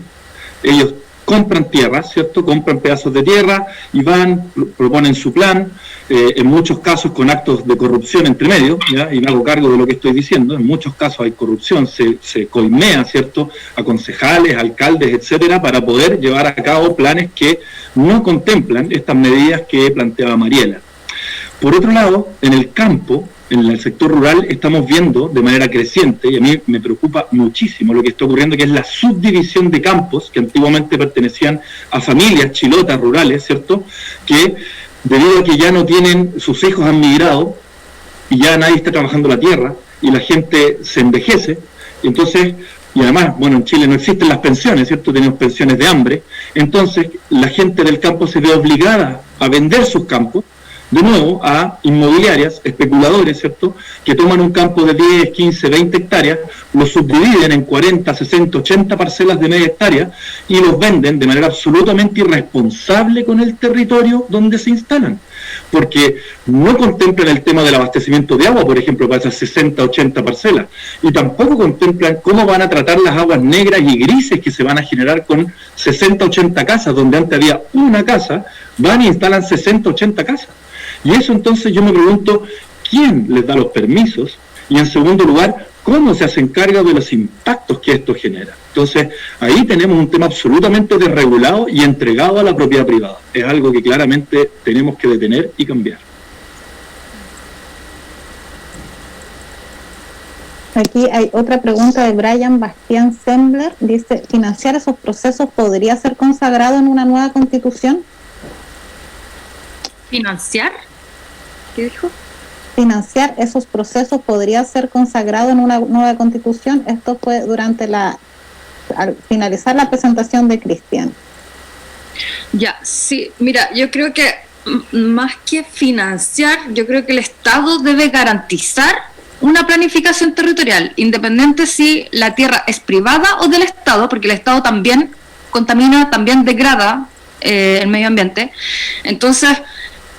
ellos compran tierra, ¿cierto? Compran pedazos de tierra y van, proponen su plan, en muchos casos con actos de corrupción entre medio, ¿ya? Y me hago cargo de lo que estoy diciendo, en muchos casos hay corrupción, se coimea, ¿cierto?, a concejales, alcaldes, etcétera, para poder llevar a cabo planes que no contemplan estas medidas que planteaba Mariela. Por otro lado, en el campo, en el sector rural, estamos viendo de manera creciente, y a mí me preocupa muchísimo lo que está ocurriendo, que es la subdivisión de campos que antiguamente pertenecían a familias chilotas rurales, ¿cierto?, que debido a que ya no tienen, sus hijos han migrado, y ya nadie está trabajando la tierra, y la gente se envejece, entonces, y además, bueno, en Chile no existen las pensiones, ¿cierto?, tenemos pensiones de hambre, entonces la gente del campo se ve obligada a vender sus campos, de nuevo, a inmobiliarias, especuladores, ¿cierto?, que toman un campo de 10, 15, 20 hectáreas, lo subdividen en 40, 60, 80 parcelas de media hectárea y los venden de manera absolutamente irresponsable con el territorio donde se instalan. Porque no contemplan el tema del abastecimiento de agua, por ejemplo, para esas 60, 80 parcelas, y tampoco contemplan cómo van a tratar las aguas negras y grises que se van a generar con 60, 80 casas, donde antes había una casa, van e instalan 60, 80 casas. Y eso entonces yo me pregunto, ¿quién les da los permisos? Y en segundo lugar, ¿cómo se hacen cargo de los impactos que esto genera? Entonces, ahí tenemos un tema absolutamente desregulado y entregado a la propiedad privada. Es algo que claramente tenemos que detener y cambiar. Aquí hay otra pregunta de Brian Bastián Sembler. Dice, ¿financiar esos procesos podría ser consagrado en una nueva constitución? ¿Financiar? ¿Qué dijo? Financiar esos procesos podría ser consagrado en una nueva constitución. Esto fue durante al finalizar la presentación de Cristian. Ya, sí, mira, yo creo que más que financiar, yo creo que el Estado debe garantizar una planificación territorial, independiente si la tierra es privada o del Estado, porque el Estado también contamina, también degrada el medio ambiente. Entonces,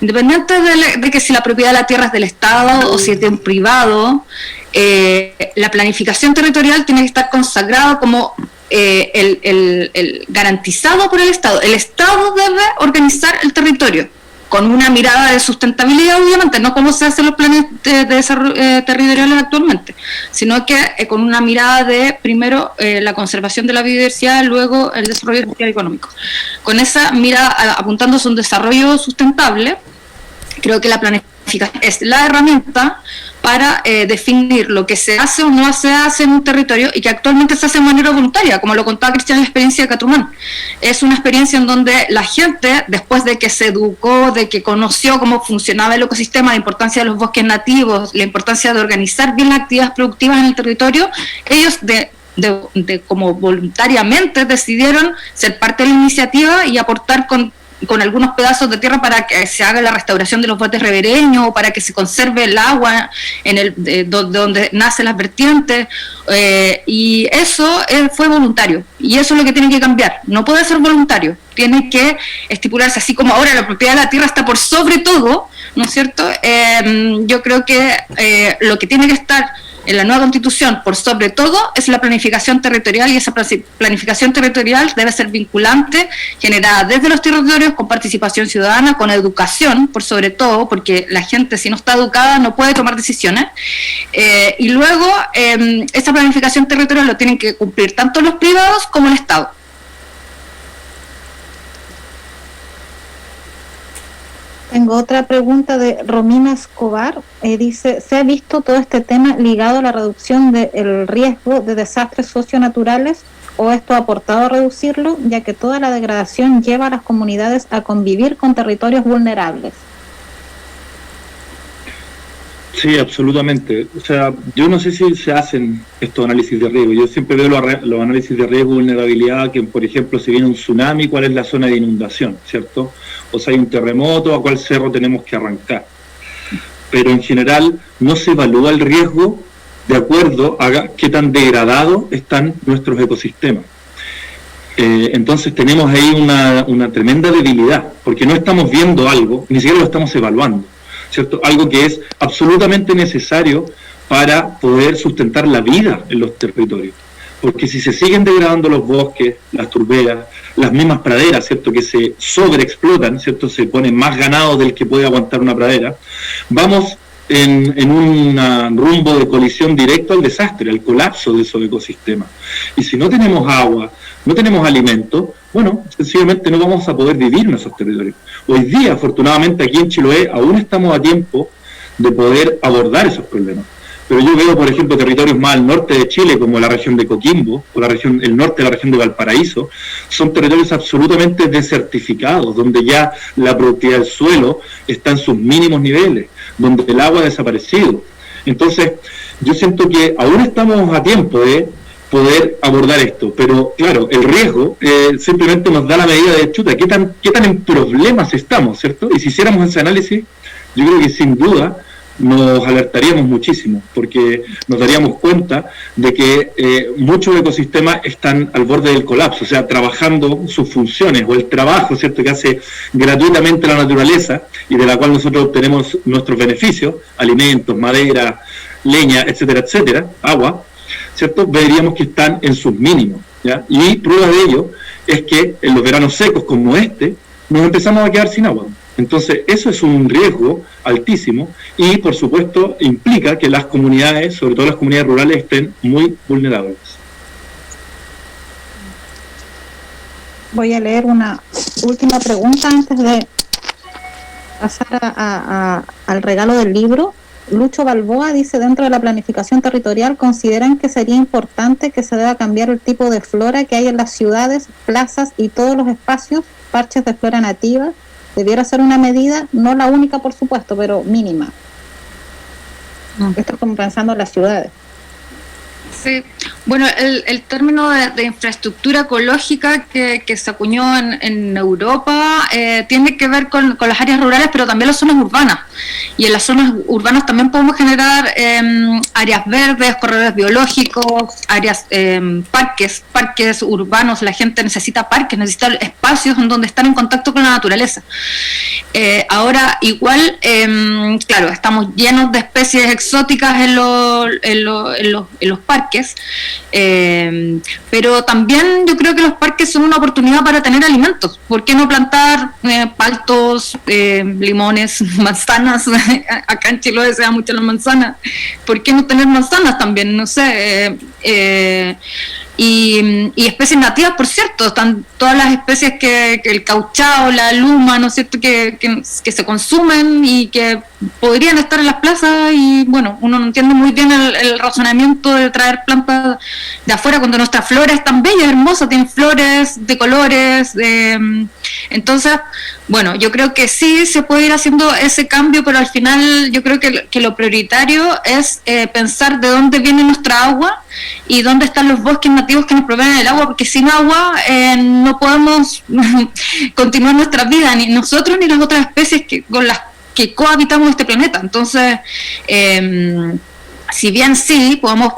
Independiente de que si la propiedad de la tierra es del Estado o si es de un privado, la planificación territorial tiene que estar consagrada como el garantizado por el Estado. El Estado debe organizar el territorio con una mirada de sustentabilidad, obviamente, no como se hacen los planes de desarrollo territoriales actualmente, sino que con una mirada de, primero, la conservación de la biodiversidad, luego el desarrollo social y económico. Con esa mirada apuntándose a un desarrollo sustentable, creo que la planificación es la herramienta para definir lo que se hace o no se hace en un territorio y que actualmente se hace de manera voluntaria, como lo contaba Cristian en la experiencia de Catrumán. Es una experiencia en donde la gente, después de que se educó, de que conoció cómo funcionaba el ecosistema, la importancia de los bosques nativos, la importancia de organizar bien las actividades productivas en el territorio, ellos como voluntariamente decidieron ser parte de la iniciativa y aportar con algunos pedazos de tierra para que se haga la restauración de los botes ribereños o para que se conserve el agua donde nacen las vertientes, y eso fue voluntario, y eso es lo que tiene que cambiar. No puede ser voluntario, tiene que estipularse, así como ahora la propiedad de la tierra está por sobre todo, ¿no es cierto? Yo creo que lo que tiene que estar en la nueva Constitución, por sobre todo, es la planificación territorial, y esa planificación territorial debe ser vinculante, generada desde los territorios, con participación ciudadana, con educación, por sobre todo, porque la gente, si no está educada, no puede tomar decisiones. Y luego, esa planificación territorial lo tienen que cumplir tanto los privados como el Estado. Tengo otra pregunta de Romina Escobar. Dice, ¿se ha visto todo este tema ligado a la reducción del riesgo de desastres socionaturales, o esto ha aportado a reducirlo, ya que toda la degradación lleva a las comunidades a convivir con territorios vulnerables? Sí, absolutamente. O sea, yo no sé si se hacen estos análisis de riesgo. Yo siempre veo los análisis de riesgo y vulnerabilidad, que por ejemplo, si viene un tsunami, ¿cuál es la zona de inundación? ¿Cierto? O si hay un terremoto, ¿a cuál cerro tenemos que arrancar? Pero en general no se evalúa el riesgo de acuerdo a qué tan degradados están nuestros ecosistemas. Entonces tenemos ahí una tremenda debilidad, porque no estamos viendo algo, ni siquiera lo estamos evaluando, ¿cierto? Algo que es absolutamente necesario para poder sustentar la vida en los territorios. Porque si se siguen degradando los bosques, las turberas, las mismas praderas, ¿cierto?, que se sobreexplotan, ¿cierto?, se pone más ganado del que puede aguantar una pradera, vamos en un rumbo de colisión directo al desastre, al colapso de esos ecosistemas. Y si no tenemos agua, no tenemos alimento, bueno, sencillamente no vamos a poder vivir en esos territorios. Hoy día, afortunadamente, aquí en Chiloé aún estamos a tiempo de poder abordar esos problemas. Pero yo veo, por ejemplo, territorios más al norte de Chile, como la región de Coquimbo, o el norte de la región de Valparaíso, son territorios absolutamente desertificados, donde ya la productividad del suelo está en sus mínimos niveles, donde el agua ha desaparecido. Entonces, yo siento que aún estamos a tiempo de poder abordar esto, pero claro, el riesgo simplemente nos da la medida de chuta, qué tan en problemas estamos, ¿cierto? Y si hiciéramos ese análisis, yo creo que sin duda nos alertaríamos muchísimo, porque nos daríamos cuenta de que muchos ecosistemas están al borde del colapso, o sea, trabajando sus funciones, o el trabajo, ¿cierto?, que hace gratuitamente la naturaleza y de la cual nosotros obtenemos nuestros beneficios, alimentos, madera, leña, etcétera, etcétera, agua, ¿cierto?, veríamos que están en sus mínimos, ¿ya? Y prueba de ello es que en los veranos secos como este, nos empezamos a quedar sin agua. Entonces, eso es un riesgo altísimo y, por supuesto, implica que las comunidades, sobre todo las comunidades rurales, estén muy vulnerables. Voy a leer una última pregunta antes de pasar al regalo del libro. Lucho Balboa dice, dentro de la planificación territorial, ¿consideran que sería importante que se deba cambiar el tipo de flora que hay en las ciudades, plazas y todos los espacios, parches de flora nativa? Debiera ser una medida, no la única por supuesto, pero mínima. Esto es como pensando en las ciudades. Sí, bueno, el término de infraestructura ecológica que se acuñó en Europa tiene que ver con las áreas rurales, pero también las zonas urbanas. y en las zonas urbanas también podemos generar áreas verdes, corredores biológicos, áreas, parques urbanos. La gente necesita parques, necesita espacios en donde estar en contacto con la naturaleza. Ahora igual, claro, estamos llenos de especies exóticas en los parques, pero también yo creo que los parques son una oportunidad para tener alimentos. ¿Por qué no plantar paltos, limones, manzanas? Acá en Chiloé se da mucho la manzana. ¿Por qué no tener manzanas también? No sé. Y especies nativas, por cierto, están todas las especies que el cauchao, la luma, ¿no es cierto?, que se consumen y que podrían estar en las plazas, y bueno, uno no entiende muy bien el razonamiento de traer plantas de afuera cuando nuestra flora es tan bella, hermosa, tiene flores de colores, entonces, bueno, yo creo que sí se puede ir haciendo ese cambio, pero al final yo creo que lo prioritario es pensar de dónde viene nuestra agua y dónde están los bosques nativos que nos proveen el agua, porque sin agua no podemos continuar nuestra vida, ni nosotros ni las otras especies con las que cohabitamos este planeta. Entonces, si bien sí podemos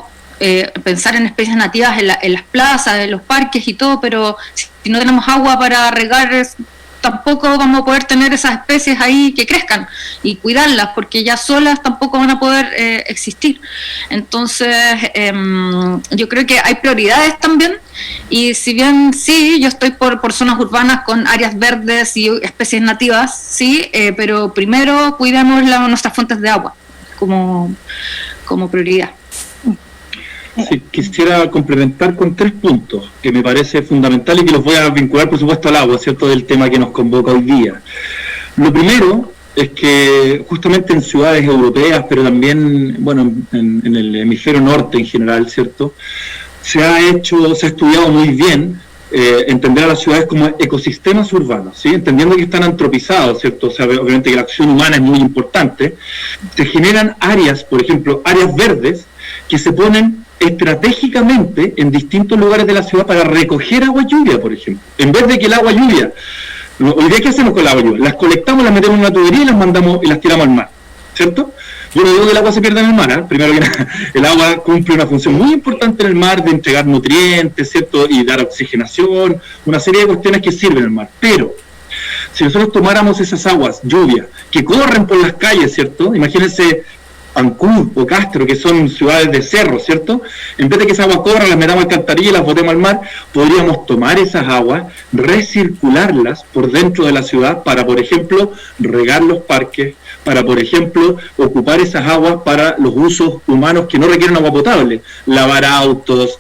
pensar en especies nativas en las plazas, en los parques y todo, pero si no tenemos agua para regar, tampoco vamos a poder tener esas especies ahí que crezcan y cuidarlas, porque ya solas tampoco van a poder existir. Entonces, yo creo que hay prioridades también, y si bien sí, yo estoy por zonas urbanas con áreas verdes y especies nativas, sí, pero primero cuidemos nuestras fuentes de agua como prioridad. Sí, quisiera complementar con 3 puntos que me parece fundamental y que los voy a vincular, por supuesto, al agua, ¿cierto?, del tema que nos convoca hoy día. Lo primero es que justamente en ciudades europeas, pero también, bueno, en el hemisferio norte en general, ¿cierto?, se ha estudiado muy bien entender a las ciudades como ecosistemas urbanos, ¿sí?, entendiendo que están antropizados, ¿cierto?, o sea, obviamente que la acción humana es muy importante. Se generan áreas, por ejemplo, áreas verdes, que se ponen estratégicamente en distintos lugares de la ciudad para recoger agua lluvia, por ejemplo. En vez de que el agua lluvia, hoy día, ¿qué hacemos con el agua lluvia? Las colectamos, las metemos en una tubería y las mandamos y las tiramos al mar, ¿cierto? Yo no digo que el agua se pierda en el mar, ¿eh? Primero que nada, el agua cumple una función muy importante en el mar de entregar nutrientes, ¿cierto?, y dar oxigenación, una serie de cuestiones que sirven en el mar. Pero si nosotros tomáramos esas aguas lluvia que corren por las calles, ¿cierto?, imagínense Ancud o Castro, que son ciudades de cerro, ¿cierto?, en vez de que esa agua corra, las metamos al alcantarilla y las botemos al mar, podríamos tomar esas aguas, recircularlas por dentro de la ciudad para, por ejemplo, regar los parques, para, por ejemplo, ocupar esas aguas para los usos humanos que no requieren agua potable, lavar autos,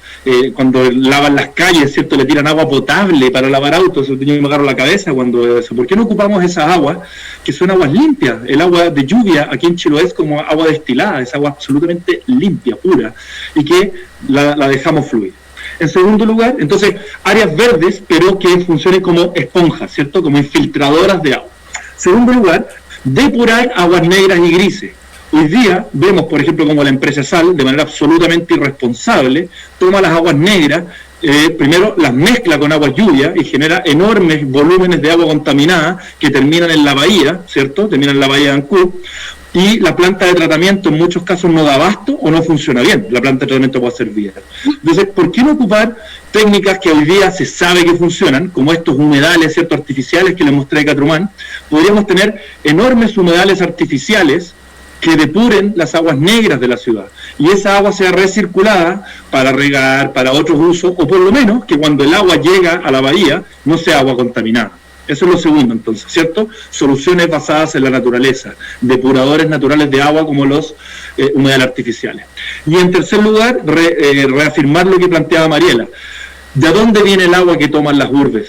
cuando lavan las calles, ¿cierto?, le tiran agua potable para lavar autos. Yo me agarro la cabeza cuando eso. ¿Por qué no ocupamos esas aguas, que son aguas limpias? El agua de lluvia aquí en Chiloé es como agua destilada, es agua absolutamente limpia, pura, y que la dejamos fluir. En segundo lugar, entonces, áreas verdes, pero que funcionen como esponjas, ¿cierto?, como infiltradoras de agua. Segundo lugar, depurar aguas negras y grises. Hoy día vemos, por ejemplo, como la empresa Sal, de manera absolutamente irresponsable, toma las aguas negras, primero las mezcla con agua lluvia y genera enormes volúmenes de agua contaminada que terminan en la bahía, ¿cierto?, terminan en la bahía de Ancud, y la planta de tratamiento en muchos casos no da abasto o no funciona bien, la planta de tratamiento puede ser vía. Entonces, ¿por qué no ocupar técnicas que hoy día se sabe que funcionan, como estos humedales, ¿cierto?, artificiales que les mostré de Catrumán? Podríamos tener enormes humedales artificiales que depuren las aguas negras de la ciudad, y esa agua sea recirculada para regar, para otros usos, o por lo menos que cuando el agua llega a la bahía no sea agua contaminada. Eso es lo segundo, entonces, ¿cierto? Soluciones basadas en la naturaleza, depuradores naturales de agua como los humedales artificiales. Y en tercer lugar, reafirmar lo que planteaba Mariela. ¿De dónde viene el agua que toman las urbes?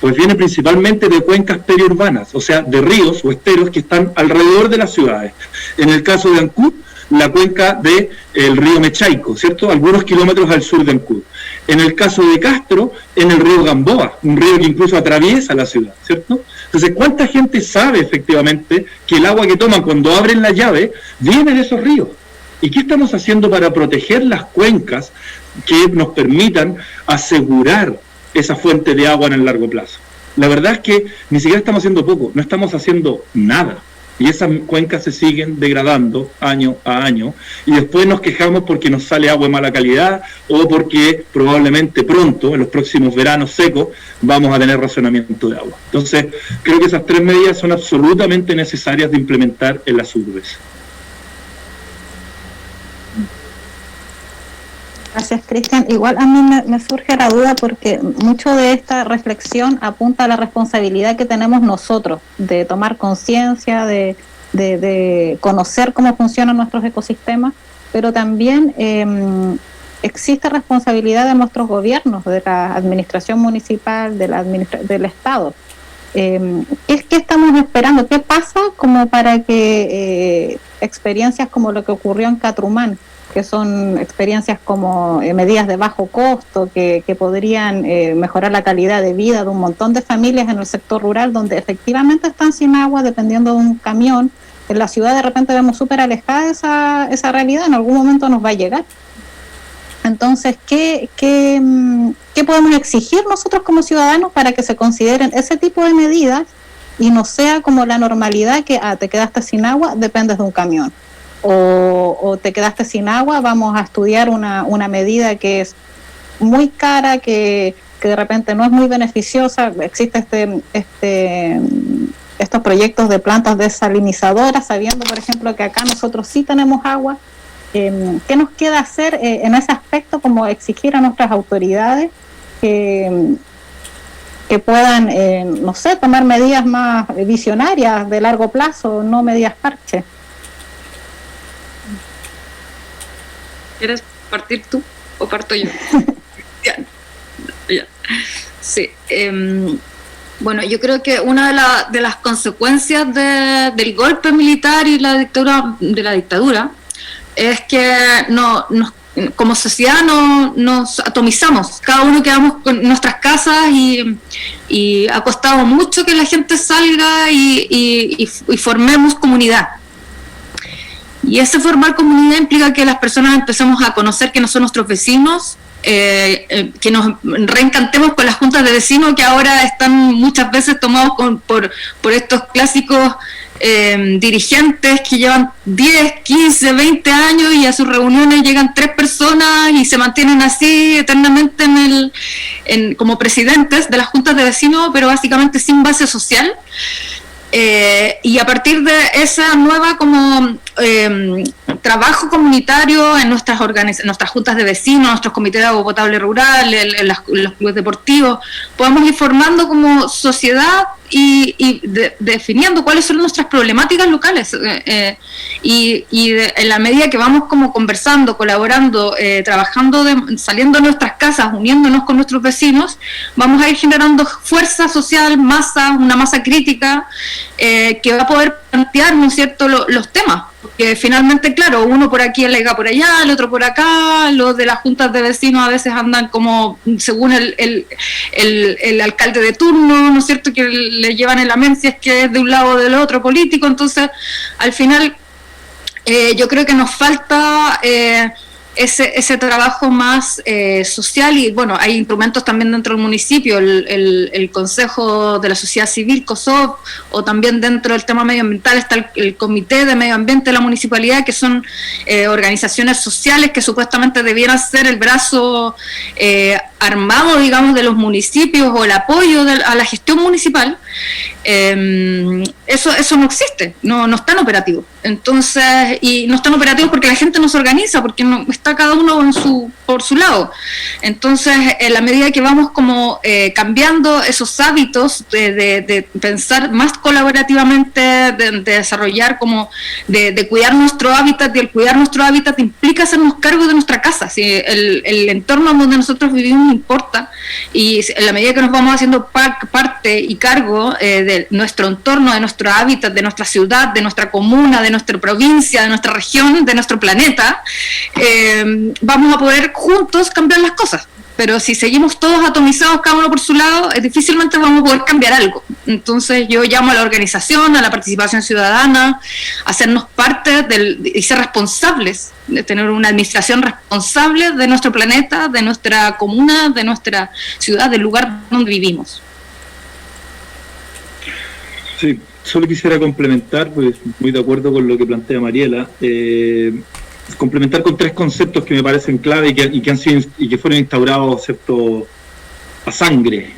Pues viene principalmente de cuencas periurbanas, o sea, de ríos o esteros que están alrededor de las ciudades. En el caso de Ancud, la cuenca del río Mechaico, ¿cierto?, algunos kilómetros al sur de Ancud. En el caso de Castro, en el río Gamboa, un río que incluso atraviesa la ciudad, ¿cierto? Entonces, ¿cuánta gente sabe efectivamente que el agua que toman cuando abren la llave viene de esos ríos? ¿Y qué estamos haciendo para proteger las cuencas que nos permitan asegurar esa fuente de agua en el largo plazo? La verdad es que ni siquiera estamos haciendo poco, no estamos haciendo nada. y esas cuencas se siguen degradando año a año, y después nos quejamos porque nos sale agua de mala calidad o porque probablemente pronto, en los próximos veranos secos, vamos a tener racionamiento de agua. Entonces, creo que esas 3 medidas son absolutamente necesarias de implementar en las urbes. Gracias, Cristian. Igual a mí me surge la duda porque mucho de esta reflexión apunta a la responsabilidad que tenemos nosotros de tomar conciencia, de conocer cómo funcionan nuestros ecosistemas, pero también existe responsabilidad de nuestros gobiernos, de la administración municipal, del Estado. ¿Qué estamos esperando? ¿Qué pasa como para que experiencias como lo que ocurrió en Catrumán, que son experiencias como medidas de bajo costo, que podrían mejorar la calidad de vida de un montón de familias en el sector rural, donde efectivamente están sin agua dependiendo de un camión? En la ciudad de repente vemos súper alejada esa realidad, en algún momento nos va a llegar. Entonces, ¿qué podemos exigir nosotros como ciudadanos para que se consideren ese tipo de medidas y no sea como la normalidad que te quedaste sin agua, dependes de un camión? O te quedaste sin agua, vamos a estudiar una medida que es muy cara, que de repente no es muy beneficiosa. Existe estos proyectos de plantas desalinizadoras, sabiendo, por ejemplo, que acá nosotros sí tenemos agua. ¿Qué nos queda hacer en ese aspecto, como exigir a nuestras autoridades que puedan, no sé, tomar medidas más visionarias de largo plazo, no medidas parche? ¿Quieres partir tú o parto yo? Ya. Sí. Bueno, yo creo que una de las consecuencias del golpe militar y la dictadura es que como sociedad nos atomizamos, cada uno quedamos con nuestras casas y ha costado mucho que la gente salga y formemos comunidad. Y ese formar comunidad implica que las personas empecemos a conocer que no son nuestros vecinos, que nos reencantemos con las juntas de vecinos que ahora están muchas veces tomados por estos clásicos dirigentes que llevan 10, 15, 20 años y a sus reuniones llegan 3 personas y se mantienen así eternamente como presidentes de las juntas de vecinos, pero básicamente sin base social. Y a partir de esa nueva como trabajo comunitario en nuestras juntas de vecinos, nuestros comités de agua potable rural, en los clubes deportivos, podamos ir formando como sociedad y definiendo cuáles son nuestras problemáticas locales en la medida que vamos como conversando, colaborando, trabajando, saliendo de nuestras casas, uniéndonos con nuestros vecinos, vamos a ir generando fuerza social, una masa crítica que va a poder plantear, ¿no es cierto?, los temas. Porque finalmente, claro, uno por aquí alega por allá, el otro por acá, los de las juntas de vecinos a veces andan como según el alcalde de turno, ¿no es cierto?, que le llevan en la mente si es que es de un lado o del otro político. Entonces, al final, yo creo que nos falta ese trabajo más social, y bueno, hay instrumentos también dentro del municipio, el Consejo de la Sociedad Civil, COSOP, o también dentro del tema medioambiental está el Comité de Medio Ambiente de la Municipalidad, que son organizaciones sociales que supuestamente debieran ser el brazo armado, digamos, de los municipios, o el apoyo a la gestión municipal. Eso no existe, no están operativos. Entonces, y no están operativos porque la gente no se organiza, porque no está cada uno por su lado. Entonces, en la medida que vamos como cambiando esos hábitos de pensar más colaborativamente, de desarrollar como de cuidar nuestro hábitat, y el cuidar nuestro hábitat implica hacernos cargo de nuestra casa. Si el entorno donde nosotros vivimos importa, y en la medida que nos vamos haciendo parte y cargo de nuestro entorno, de nuestro hábitat, de nuestra ciudad, de nuestra comuna, de nuestra provincia, de nuestra región, de nuestro planeta, vamos a poder juntos cambiar las cosas. Pero si seguimos todos atomizados, cada uno por su lado, difícilmente vamos a poder cambiar algo. Entonces yo llamo a la organización, a la participación ciudadana, a hacernos parte y ser responsables, de tener una administración responsable de nuestro planeta, de nuestra comuna, de nuestra ciudad, del lugar donde vivimos. Sí, solo quisiera complementar, pues muy de acuerdo con lo que plantea Mariela, complementar con 3 conceptos que me parecen clave y que fueron instaurados, ¿cierto?, a sangre,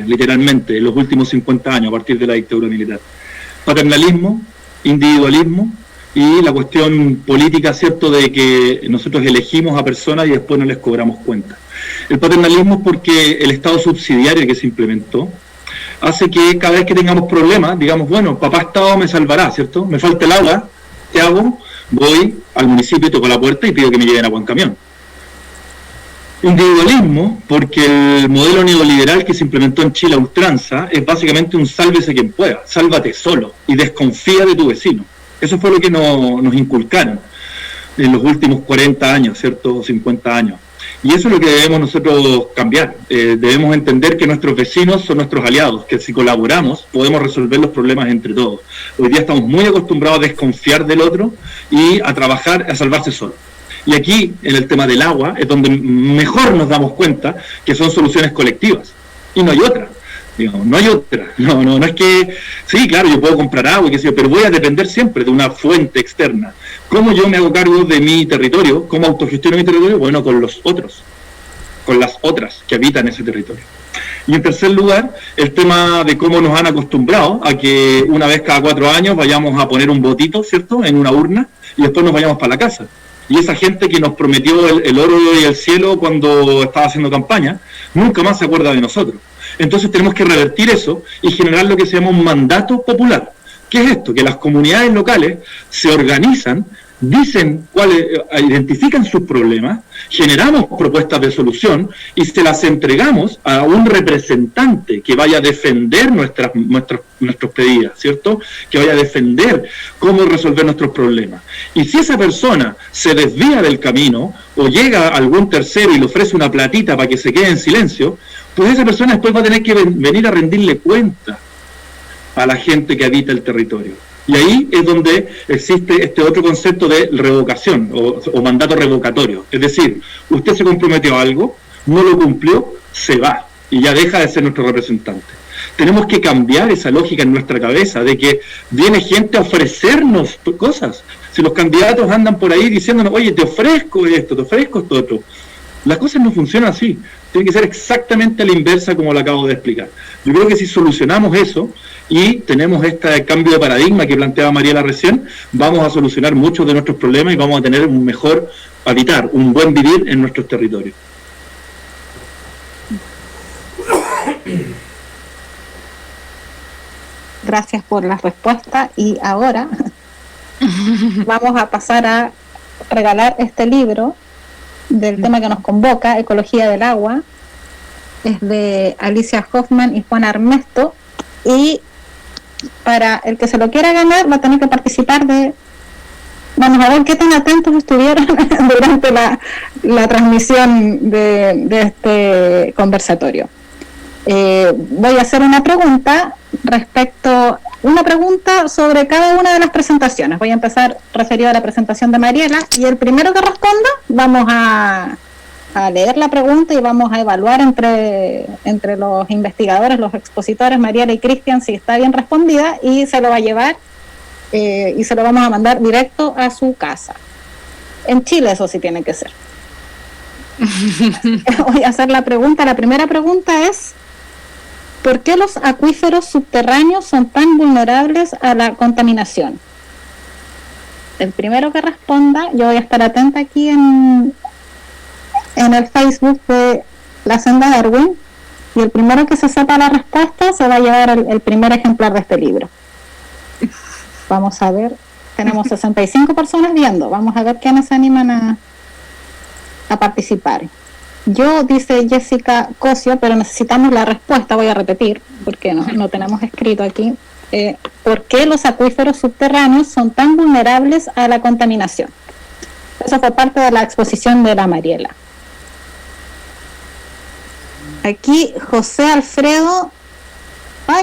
literalmente, en los últimos 50 años, a partir de la dictadura militar. Paternalismo, individualismo y la cuestión política, ¿cierto?, de que nosotros elegimos a personas y después no les cobramos cuenta. El paternalismo es porque el Estado subsidiario que se implementó hace que cada vez que tengamos problemas, digamos, bueno, papá Estado me salvará, ¿cierto? Me falta el agua, ¿qué hago? Voy al municipio, toco la puerta y pido que me lleven agua en camión. Individualismo, porque el modelo neoliberal que se implementó en Chile a ultranza es básicamente un sálvese quien pueda, sálvate solo y desconfía de tu vecino. Eso fue lo que nos inculcaron en los últimos 40 años, ¿cierto? 50 años. Y eso es lo que debemos nosotros cambiar. Debemos entender que nuestros vecinos son nuestros aliados, que si colaboramos podemos resolver los problemas entre todos. Hoy día estamos muy acostumbrados a desconfiar del otro y a trabajar, a salvarse solo. Y aquí, en el tema del agua, es donde mejor nos damos cuenta que son soluciones colectivas. Y no hay otra. Digamos, no hay otra. No es que, sí, claro, yo puedo comprar agua y qué sé yo, pero voy a depender siempre de una fuente externa. ¿Cómo yo me hago cargo de mi territorio? ¿Cómo autogestiono mi territorio? Bueno, con los otros, con las otras que habitan ese territorio. Y en tercer lugar, el tema de cómo nos han acostumbrado a que una vez cada 4 años vayamos a poner un votito, ¿cierto?, en una urna y después nos vayamos para la casa. Y esa gente que nos prometió el oro y el cielo cuando estaba haciendo campaña, nunca más se acuerda de nosotros. Entonces tenemos que revertir eso y generar lo que se llama un mandato popular. ¿Qué es esto? Que las comunidades locales se organizan, dicen identifican sus problemas, generamos propuestas de solución y se las entregamos a un representante que vaya a defender nuestros pedidos, ¿cierto? Que vaya a defender cómo resolver nuestros problemas. Y si esa persona se desvía del camino o llega a algún tercero y le ofrece una platita para que se quede en silencio, pues esa persona después va a tener que venir a rendirle cuenta a la gente que habita el territorio. Y ahí es donde existe este otro concepto de revocación o mandato revocatorio. Es decir, usted se comprometió a algo, no lo cumplió, se va y ya deja de ser nuestro representante. Tenemos que cambiar esa lógica en nuestra cabeza de que viene gente a ofrecernos cosas. Si los candidatos andan por ahí diciéndonos, oye, te ofrezco esto otro. Las cosas no funcionan así. Tiene que ser exactamente a la inversa como lo acabo de explicar. Yo creo que si solucionamos eso y tenemos este cambio de paradigma que planteaba Mariela recién, vamos a solucionar muchos de nuestros problemas y vamos a tener un mejor habitar, un buen vivir en nuestros territorios. Gracias por la respuesta y ahora vamos a pasar a regalar este libro del tema que nos convoca, Ecología del Agua. Es de Alicia Hoffman y Juan Armesto, y para el que se lo quiera ganar va a tener que participar vamos a ver qué tan atentos estuvieron durante la transmisión de este conversatorio. Voy a hacer una pregunta sobre cada una de las presentaciones. Voy a empezar referido a la presentación de Mariela, y el primero que responda vamos a leer la pregunta y vamos a evaluar entre los investigadores, los expositores, Mariela y Cristian, si está bien respondida, y se lo va a llevar y se lo vamos a mandar directo a su casa. En Chile eso sí tiene que ser. Voy a hacer la pregunta. La primera pregunta es: ¿por qué los acuíferos subterráneos son tan vulnerables a la contaminación? El primero que responda, yo voy a estar atenta aquí en el Facebook de la Senda Darwin, y el primero que se sepa la respuesta se va a llevar el primer ejemplar de este libro. Vamos a ver, tenemos 65 personas viendo, vamos a ver quiénes se animan a participar. Yo, dice Jessica Cosio, pero necesitamos la respuesta, voy a repetir, porque no tenemos escrito aquí. ¿Por qué los acuíferos subterráneos son tan vulnerables a la contaminación? Eso fue parte de la exposición de la Mariela. Aquí José Alfredo,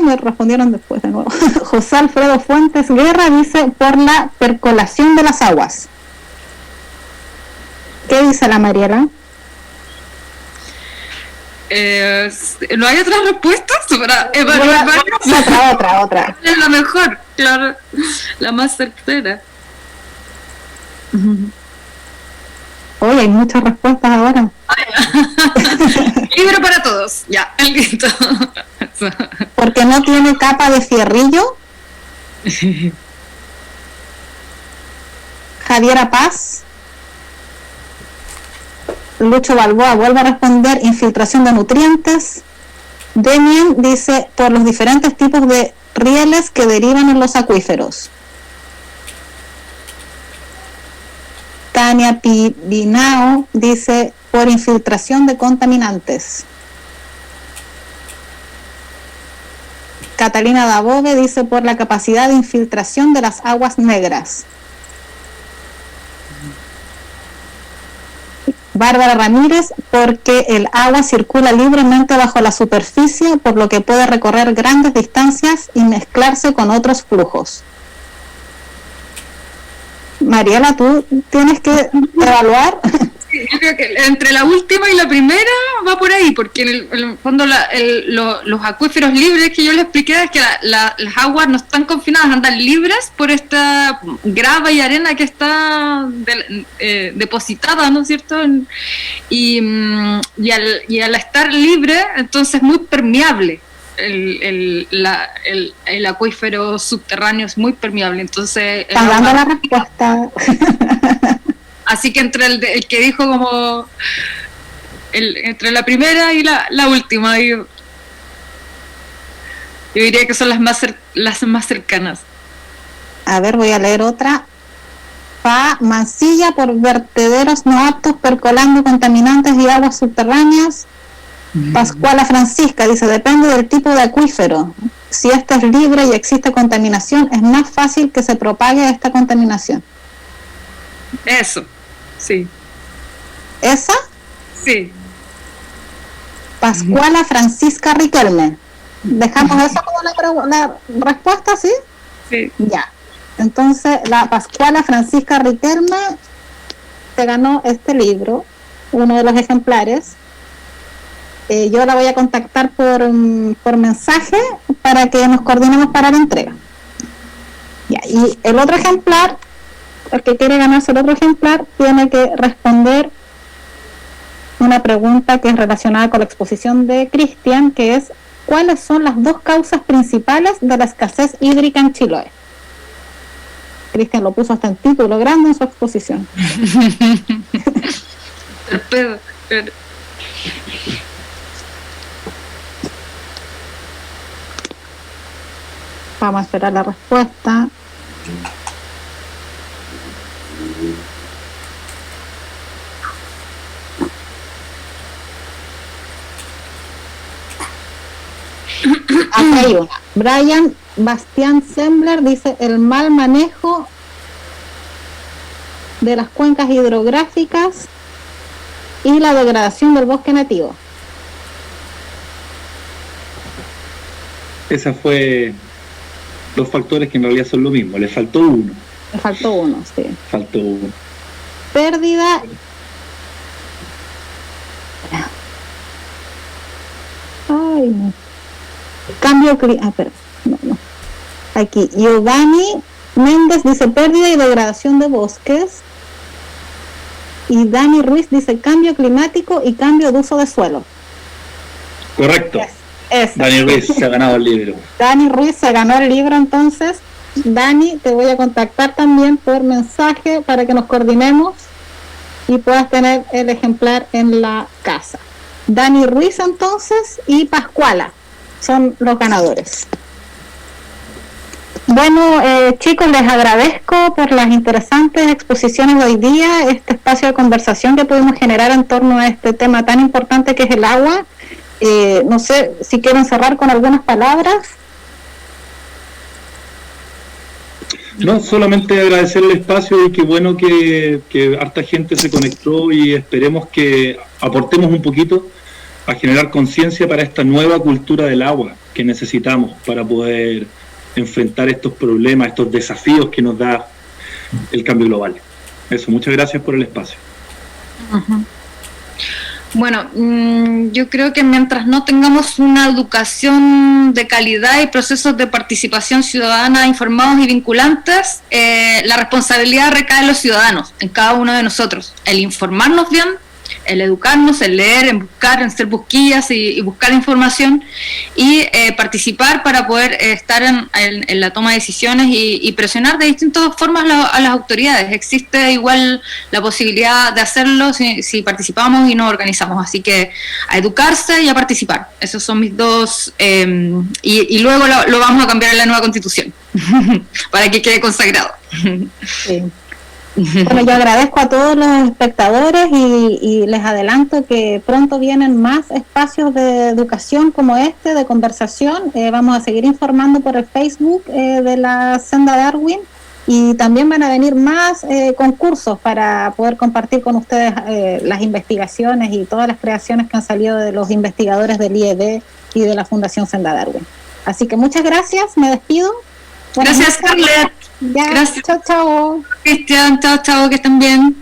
me respondieron después de nuevo. José Alfredo Fuentes Guerra dice: por la percolación de las aguas. ¿Qué dice la Mariela? ¿No hay otras respuestas para evaluar? Otra. Es la mejor, claro, la más certera. Hoy hay muchas respuestas ahora. Libro para todos, ya, listo. Porque no tiene capa de fierrillo. Javiera Paz. Lucho Balboa vuelve a responder: infiltración de nutrientes. Demian dice: por los diferentes tipos de rieles que derivan en los acuíferos. Tania Pirinao dice: por infiltración de contaminantes. Catalina Dabove dice: por la capacidad de infiltración de las aguas negras. Bárbara Ramírez: porque el agua circula libremente bajo la superficie, por lo que puede recorrer grandes distancias y mezclarse con otros flujos. Mariela, tú tienes que evaluar. Sí, yo creo que entre la última y la primera va por ahí, porque en el fondo los acuíferos libres que yo les expliqué es que las aguas no están confinadas, andan libres por esta grava y arena que está depositada, ¿no es cierto? Y al estar libre, entonces es muy permeable. El acuífero subterráneo es muy permeable, entonces Está dando la respuesta. Así que entre el que dijo como entre la primera y la última, yo diría que son las más cercanas. A ver, voy a leer otra. Mancilla: por vertederos no aptos percolando contaminantes y aguas subterráneas. Pascuala Francisca dice: depende del tipo de acuífero. Si este es libre y existe contaminación, es más fácil que se propague esta contaminación. Eso, sí. ¿Esa? Sí. Pascuala Francisca Riquelme. ¿Dejamos eso como la respuesta, sí? Sí. Ya. Entonces, la Pascuala Francisca Riquelme se ganó este libro, uno de los ejemplares. Yo la voy a contactar por mensaje para que nos coordinemos para la entrega. Ya, y el otro ejemplar, el que quiere ganarse el otro ejemplar, tiene que responder una pregunta que es relacionada con la exposición de Cristian, que es: ¿cuáles son las dos causas principales de la escasez hídrica en Chiloé? Cristian lo puso hasta en título grande en su exposición. Vamos a esperar la respuesta. Aquí hay una. Brian Bastián Sembler dice: el mal manejo de las cuencas hidrográficas y la degradación del bosque nativo. Esa fue los factores que en realidad son lo mismo. Le faltó uno. Le faltó uno, sí. Faltó uno. Pérdida. Ay, no. Cambio climático. No. Aquí, Giovanni Méndez dice: pérdida y degradación de bosques. Y Dani Ruiz dice: cambio climático y cambio de uso de suelo. Correcto. Yes. Dani Ruiz se ha ganado el libro. Dani Ruiz se ganó el libro, entonces. Dani, te voy a contactar también por mensaje para que nos coordinemos y puedas tener el ejemplar en la casa. Dani Ruiz entonces y Pascuala son los ganadores. Bueno, chicos, les agradezco por las interesantes exposiciones de hoy día, este espacio de conversación que pudimos generar en torno a este tema tan importante que es el agua. No sé si quieren cerrar con algunas palabras. No, solamente agradecer el espacio y qué bueno que harta gente se conectó, y esperemos que aportemos un poquito a generar conciencia para esta nueva cultura del agua que necesitamos para poder enfrentar estos problemas, estos desafíos que nos da el cambio global. Eso, muchas gracias por el espacio. Bueno, yo creo que mientras no tengamos una educación de calidad y procesos de participación ciudadana informados y vinculantes, la responsabilidad recae en los ciudadanos, en cada uno de nosotros. El informarnos bien, el educarnos, el leer, en buscar, en hacer busquillas y buscar información y participar para poder estar en la toma de decisiones y presionar de distintas formas a las autoridades. Existe igual la posibilidad de hacerlo si participamos y nos organizamos, así que a educarse y a participar. Esos son mis dos, y luego lo vamos a cambiar en la nueva Constitución para que quede consagrado. Sí. Bueno, yo agradezco a todos los espectadores y les adelanto que pronto vienen más espacios de educación como este, de conversación. Vamos a seguir informando por el Facebook de la Senda Darwin, y también van a venir más concursos para poder compartir con ustedes las investigaciones y todas las creaciones que han salido de los investigadores del IED y de la Fundación Senda Darwin. Así que muchas gracias, me despido. Gracias, Scarlett. Ya, gracias. Chao, chao. Cristian, chao, que estén bien.